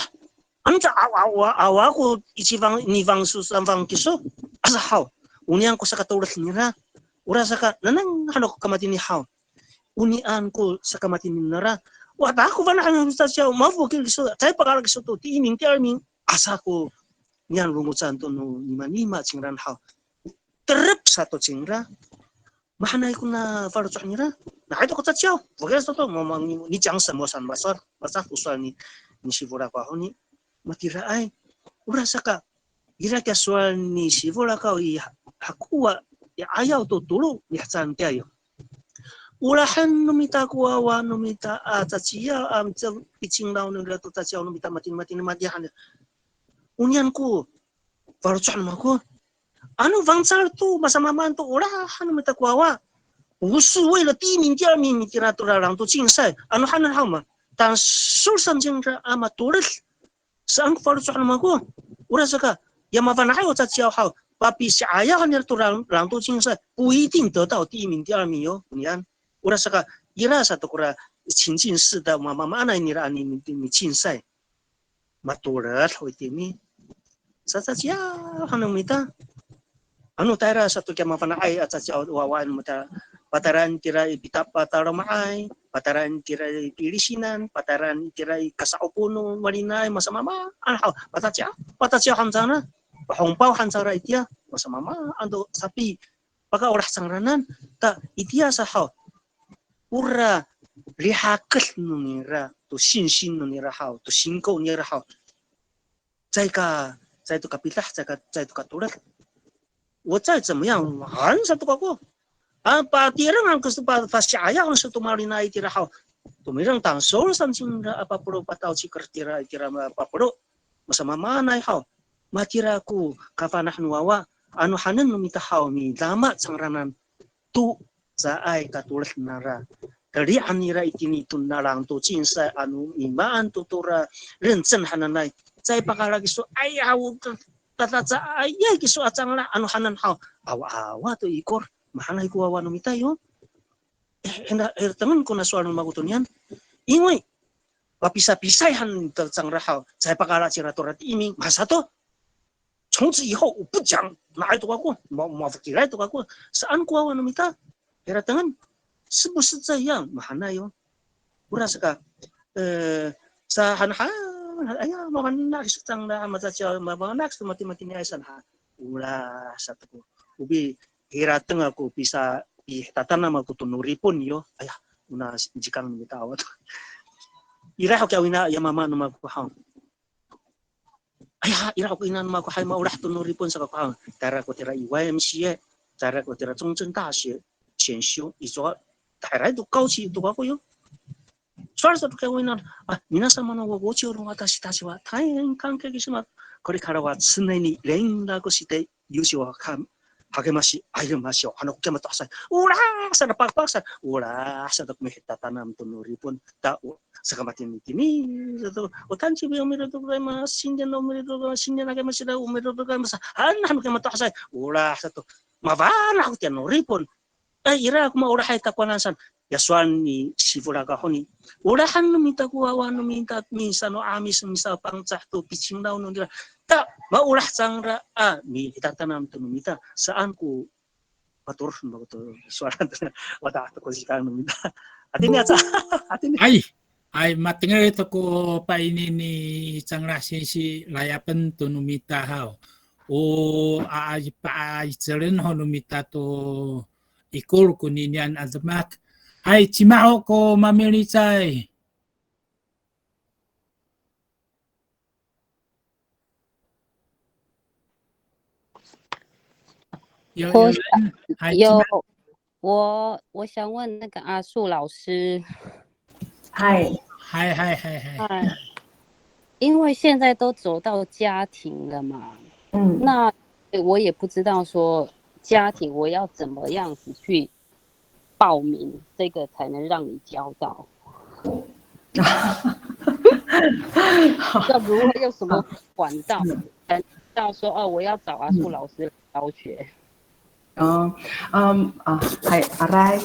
Speaker 9: Ano ta awa ko ichibang nivang susambang kiso? Asa how? Unian ko sa katulad nira. Ura sa ka nanang halo kamatin ni how? Unian ko sa kamatin nira. Wata ako ba na ang sa tao mafukil kiso? Tayo pagkala kiso to tiiming tiarming asa ko niyan rungutan to no nima chingran how? Terep sa to chingra. Mahanay ko na faro sa nira. Nakita ko tatsyaw. Wagay sa to, ni Jiang Shen mo san basar. Basta usal ni Shivura ko ako ni matira ay. Ura sa ka. Ira kaya sual ni Shivura ko hakuwa. Ayaw to tulo. Nihatsan tayo. Urahan numita kuwawa numita tatsyaw. Piching daw nila to tatsyaw numita matin matihan. Unyan ko. Faro sa naman ko. Ano vangsar tu masamaman tu urahan numita kuwawa. 不是为了第一名、第二名，你给他多少人都竞赛，俺们还能好吗？但受伤竞争，俺们多了，是俺法律抓了吗？过，我这个也麻烦哪有在教好，把比下呀，你多人都竞赛，不一定得到第一名、第二名哟。你看，我这个伊拉啥都过来情境式的，妈那你让你竞赛，嘛多了会点你，啥教还能没得？Ano tayo sa to kaya mapanay at sa wawan mo ta pataran tira ipitap patara maay pataran tira pilisinan pataran tira kasaupuno malinay masamama ano patatya hansana hongpao hansara itia masamama ando sapi pagka oras sangranan ta itia sa how ura lihakal nunira to shin nunira how to shinko nira how zai to kapitah zai to katulat 我再怎么样还是都搞过把别人把下样是都马里那一点好都没人当手上进的apa perlu patau cikar tira apa perlu masama mana hau matira ku kafanah nuwa anu hanan numita hau mi dama sangranan tu saai katulah nara dari anira itini tun narang tu cinsa anu iman tutura rencen hananai saya pakal lagi so ayah tata ayah kiso acang lah anu hanan hau awa tu ikor mahanay ko awa numita yo teman ko na soal magutunian ingwe papisa-pisay han tacang rahau saya pakala ciratorat iming masa to 从此以后我不讲哪一朵过，毛不起来朵过，是安过我那么大，给他等，是不是这样？mana yo? Berasa ka sa hanha ayah mau nak setang dah masa jauh mau nak mati ni aisan ha. Ulah satu ko. Ubi hira tengah ko bisa tatana ma ko tunuripon yo. Ayah una jikang ni tahu. Ira ko kawina ya mama no ko ha. Ayah ira ko ina no ko hai ma ulah tunuripon sa ko ha. Tara ko tira YMCA, tara ko tira 中正大学选修，你说带来都高级都过哟。それぞれ多いな。皆様のご協力私たちは大変感激します。これからは常に連絡して友情を励まし歩ましょう。Kema to say, ulah sa napagpaksan, ulah sa dokmehita tanam tunuripon ta sa kamatin tini. O tanchi bi omero to gozaimasu, shinden no omero to gozaimasu, shinden nagemashira omero to gozaimasu. Kema to say, ulah sa to mabana ko tiyan no ripon. Ira kuma ulah ay takwanan Yaswan ni sifuraga honi. Urahan numita kuwawa numita minsan no amis misa pangcah to pitching daw no dira. Ta maulah sangra mi itatanam to numita saan ko patur no to suara wata to ko sikang numita. Atin ya atin.
Speaker 1: Ay matingal ito ko pa ini ni sangra si layapan to numita hao. O ay pa ay tseren ho numita to ikol kuninian azmak. Hai, cimaho ko mamilicay.
Speaker 10: 我想问那个阿树老师。
Speaker 2: 嗨，
Speaker 10: 因为现在都走到家庭了嘛，那我也不知道说家庭我要怎么样子去报名，这个才能让你教到。要如何用什么管道才知道说我要找阿树老师来教学
Speaker 2: hai arai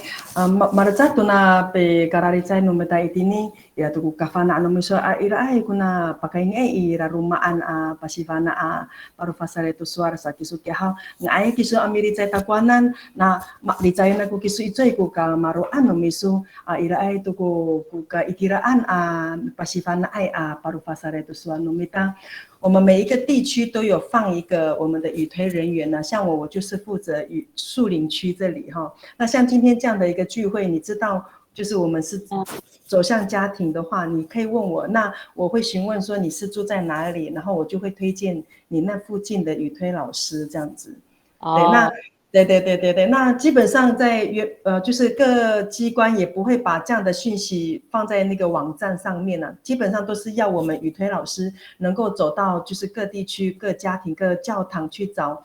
Speaker 2: maraca tuna pe kararicai numeta itini ya tuku kafana anu miso ira ai kuna pakai ngai ira rumaan pasivana paru fasare tu suara sa kisu ha ngai kisu amiricai takwanan na makdicai na ku kisu icai ku ka maru anu miso ira ai tuku ku ka ikiraan pasivana ai paru fasare tu suara numita。我们每一个地区都有放一个我们的语推人员呢，像我就是负责树林区这里哈。那像今天这样的一个聚会，你知道，就是我们是走向家庭的话，你可以问我，那我会询问说你是住在哪里，然后我就会推荐你那附近的语推老师这样子。对，那。对，那基本上在就是各机关也不会把这样的讯息放在那个网站上面呢，基本上都是要我们语推老师能够走到就是各地区、各家庭、各教堂去找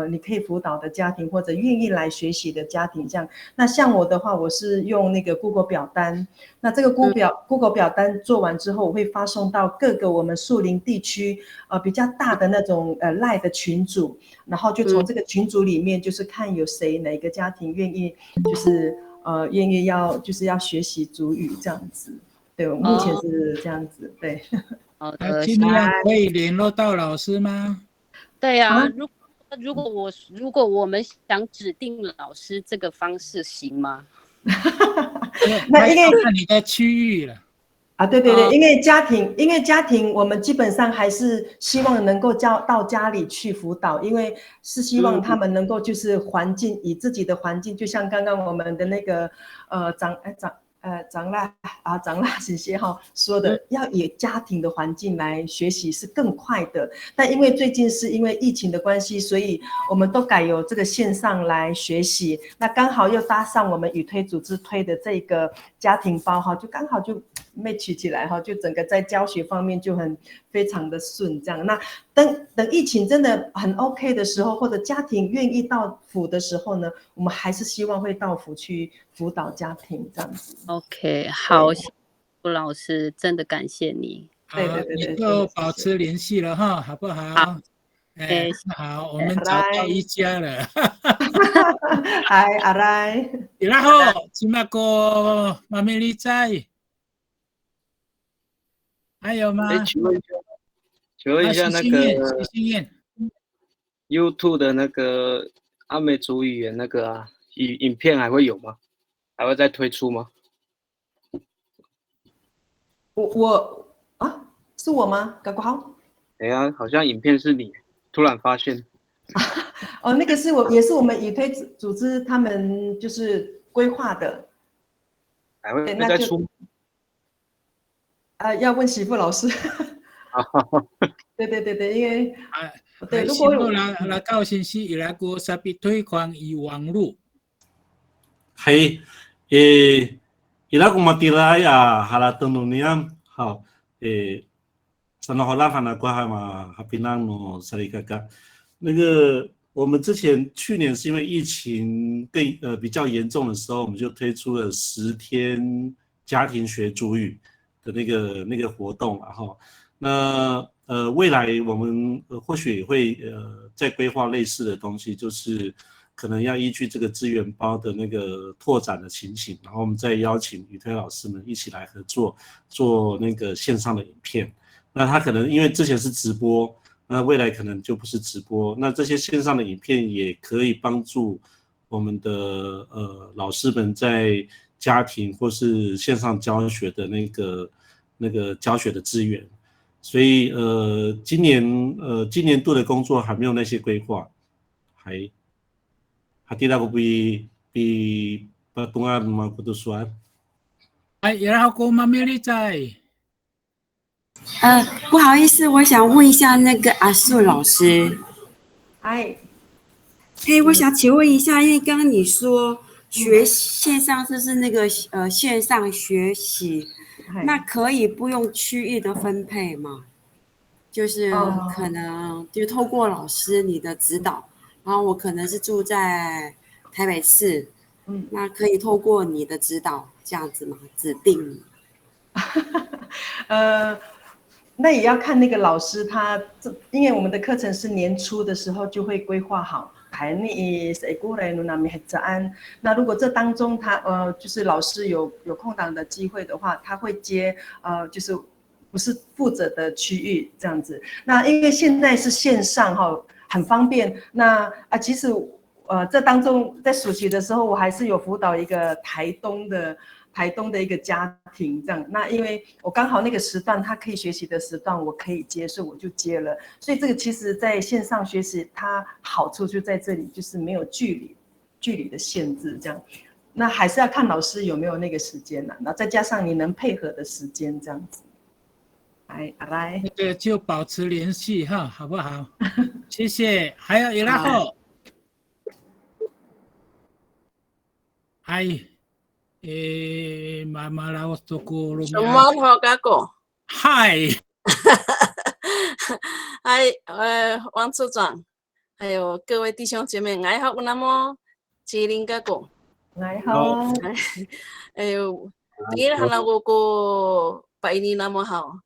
Speaker 2: 你可以辅导的家庭或者愿意来学习的家庭这样。那像我的话，我是用那个 Google 表单，那这个 Google 表单做完之后，我会发送到各个我们树林地区比较大的那种LINE 的群组，然后就从这个群组里面就是看有谁哪个家庭愿意就是愿意要学习族语这样子。对，我目前是这样子。对。
Speaker 1: 今天可以联络到老师吗？
Speaker 10: 对啊，如果我们想指定老师，这个方式行吗？
Speaker 2: 那因为
Speaker 1: 看你的区域了
Speaker 2: 对，因为家庭我们基本上还是希望能够到家里去辅导，因为是希望他们能够就是以自己的环境，就像刚刚我们的那个长辣姐姐说的，要以家庭的环境来学习是更快的。但因为最近是因为疫情的关系，所以我们都改由这个线上来学习。那刚好又搭上我们语推组织推的这个家庭包就刚好就 match 起来就整个在教学方面就非常的顺这样。那等疫情真的很 OK 的时候，或者家庭愿意到府的时候呢，我们还是希望会到府去辅导家庭这样子。
Speaker 10: OK， 好，谢谢吴老师，真的感谢你。
Speaker 2: 对，
Speaker 1: 你就保持联系了好不好？好，我们找到一家了。
Speaker 2: 嗨，阿来。
Speaker 1: 然后，今麦个妈咪你在？还有吗？
Speaker 8: 请问一下那个 YouTube 的那个阿美族语言那个影片还会有吗？还会再推出吗？
Speaker 2: 我啊，是我吗？搞不好。
Speaker 8: 哎呀，好像影片是你，突然发现。
Speaker 2: 哦，那个是也是我们以推组织他们就是规划的。
Speaker 8: 还会再出？
Speaker 2: 要问媳妇老师。对，因为对，如果
Speaker 1: 那高信息伊拉个萨比推广以网络。
Speaker 7: Hai, ila kumatirai halatun nuniam, hao, sana hola fana kwa hama hapinang no sarikaka。那个我们去年是因为疫情比较严重的时候，我们就推出了10天家庭学主语的那个活动，然后那未来我们或许也会再规划类似的东西，就是可能要依据这个资源包的那个拓展的情形，然后我们再邀请语推老师们一起来合作，做那个线上的影片。那他可能因为之前是直播，那未来可能就不是直播。那这些线上的影片也可以帮助我们的老师们在家庭或是线上教学的那个教学的资源。所以今年度的工作还没有那些规划，还tidak bi patungan keputusan。
Speaker 1: 然后我mamili在。
Speaker 11: 不好意思，我想问一下那个阿素老师。
Speaker 2: 哎，
Speaker 11: 我想请问一下，因为刚刚你说线上就是那个线上学习，那可以不用区域的分配吗？就是可能就透过老师你的指导，然后我可能是住在台北市，那可以透过你的指导这样子吗？指定？
Speaker 2: 那也要看那个老师因为我们的课程是年初的时候就会规划好。那如果这当中就是老师有空档的机会的话，他会接就是不是负责的区域这样子。那因为现在是线上很方便。那其实这当中在暑期的时候，我还是有辅导一个台东的一个家庭这样。那因为我刚好那个时段他可以学习的时段我可以接，所以我就接了。所以这个其实在线上学习它好处就在这里，就是没有距离的限制这样。那还是要看老师有没有那个时间啦，那再加上你能配合的时间这样子。来，
Speaker 1: 那个就保持联系哈，好不好？谢谢。还有伊拉后，妈妈来我做过了。
Speaker 12: 什么好嘎哥？
Speaker 1: 嗨，
Speaker 12: 王处长，还有各位弟兄姐妹，爱好那么吉林嘎哥，
Speaker 2: 爱好，
Speaker 12: 你hana ko pa ini na mo hao.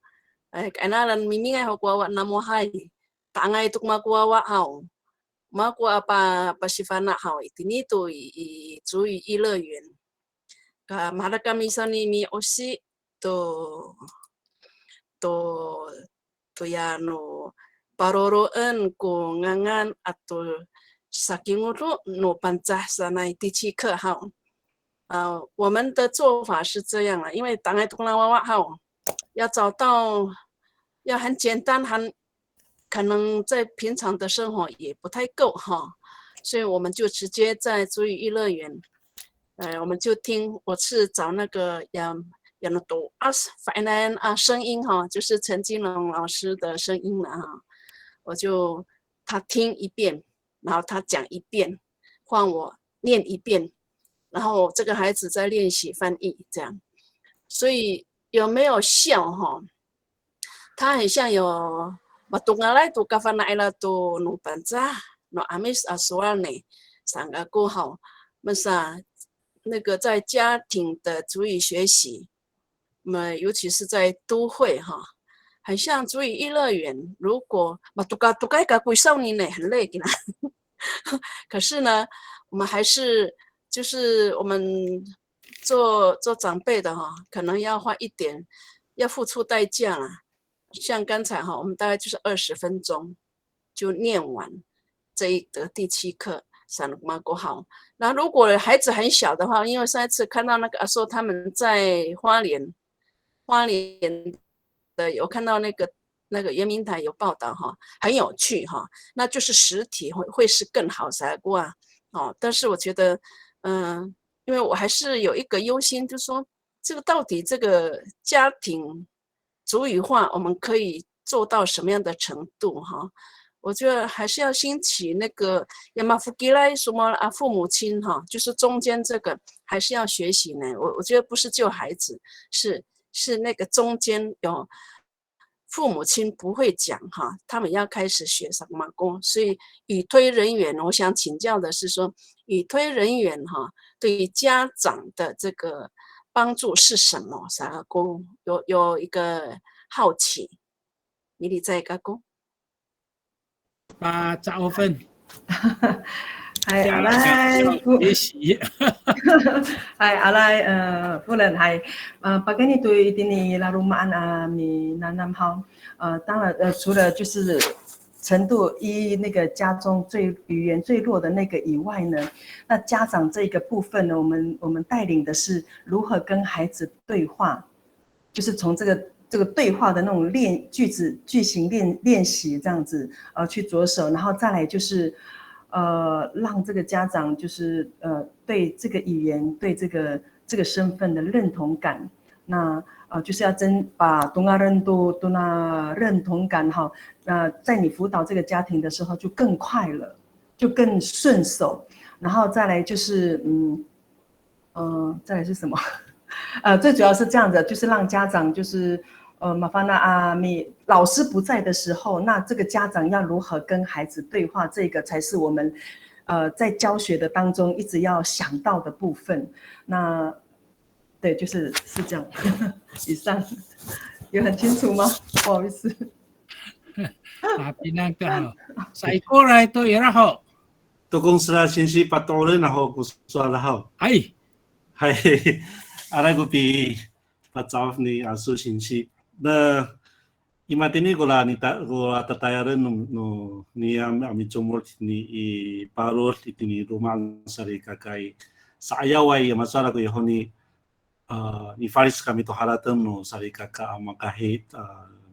Speaker 12: Kailangan mimingay ho kuwa na mo hay. Tangay tuk makuwa hao. Makuwa pa sifana hao. Itinito i zui i 乐园。Mahalaga minsan ni osi to yano paroroan ko ngangan atau saking uro no pancah sanai tici ke hao. 我们的做法是这样啊，因为当然东南娃娃好，要找到要很简单，可能在平常的生活也不太够哈，所以我们就直接在主语育乐园，我们就听，我是找那个反正声音哈，就是陈金龙老师的声音了哈，他听一遍，然后他讲一遍，换我念一遍。然后这个孩子在练习翻译，这样，所以有没有效哈？他很像有matungalay to kafanaila to no panza no amis aswalne sanga go好，那个在家庭的族语学习，尤其是在都会哈，很像族语育乐园。如果matuka个归少年呢，很累的，可是呢，我们还是。就是我们做长辈的哈，可能要花一点，要付出代价啦。像刚才哈，我们大概就是20分钟就念完这一个第7课，散马国好。那如果孩子很小的话，因为上一次看到那个阿说他们在花莲的有看到那个圆明台有报道哈，很有趣哈。那就是实体会是更好才过啊。但是我觉得，因为我还是有一个忧心，就是说这个到底这个家庭族语化，我们可以做到什么样的程度哈？我觉得还是要兴起那个亚马夫吉来什么啊，父母亲哈，就是中间这个还是要学习呢。我觉得不是救孩子，是那个中间有父母亲不会讲哈，他们要开始学什么功。所以语推人员，我想请教的是说，语推人员哈，对于家长的这个帮助是什么？啥个功？有一个好奇，你理在个功。
Speaker 1: 把掌分，
Speaker 2: 係阿拉
Speaker 1: 學習，
Speaker 2: 係阿拉夫人係bagaimana對ini larumaan minanam hao 當然除了就是程度一那个家中语言最弱的那个以外呢，那家长这个部分呢，我们带领的是如何跟孩子对话，就是从这个对话的那种句型练习这样子去着手，然后再来就是让这个家长就是对这个语言对这个身份的认同感，那就是要把认同感哈，在你辅导这个家庭的时候就更快了，就更顺手，然后再来就是再来是什么？最主要是这样的，就是让家长就是麻烦你老师不在的时候，那这个家长要如何跟孩子对话，这个才是我们在教学的当中一直要想到的部分。那对，是这样。以上有很清楚吗？不好意思。
Speaker 1: Pinang ka. Sa ikora ito iraho.
Speaker 7: Tukong sila sinsi patuloy na ho kusalahaw.
Speaker 1: Ay.
Speaker 7: Hay. Aray ko pi patsaw ni asu sinsi. Na imatini ko la ni tatayaran no ni ami chumol ni parol itini rumang sari kakai. Sa ayaway masara ko yoni ni faris kami to haratan no sari kaka amakahit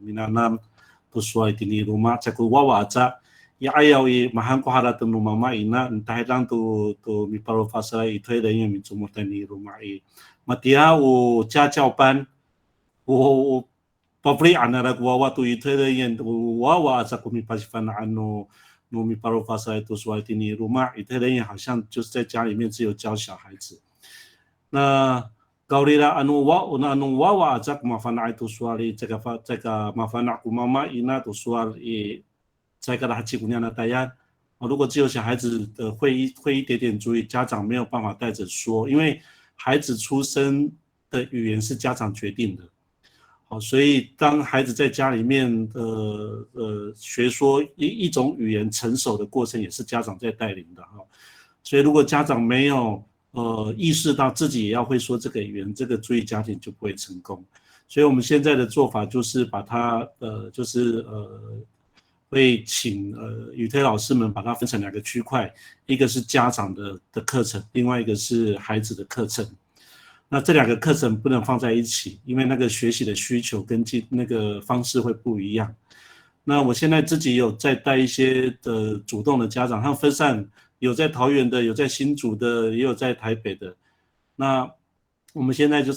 Speaker 7: minanam tuswa itini rumah caku wawa aca ya ayaw mahan ko haratan no mama ina entahidang to mi paro fasara ito ay mi chumutan ni rumah matia o chachaupan o papri anara wawa to ito ay wawa aca ko mi pasifan ano no mi paro fasara ito swa itini rumah ito ay 好像就是在家里面只有教小孩子那Kaurira anu wawa ajak mafana itu suari ceka mafana ku mama ina tu suari ceka的hachi kunya natayan。如果只有小孩子的会一点点注意，家长没有办法带着说，因为孩子出生的语言是家长决定的。好，所以当孩子在家里面学说一种语言成熟的过程，也是家长在带领的哈。所以如果家长没有意识到自己也要会说这个语言，这个注意家庭就不会成功。所以我们现在的做法就是把它会请语推老师们把它分成2个区块，一个是家长的课程，另外一个是孩子的课程。那这2个课程不能放在一起，因为那个学习的需求跟那个方式会不一样。那我现在自己有在带一些主动的家长，他们分散。有在桃园的，有在新竹的，也有在台北的。那我们现在就是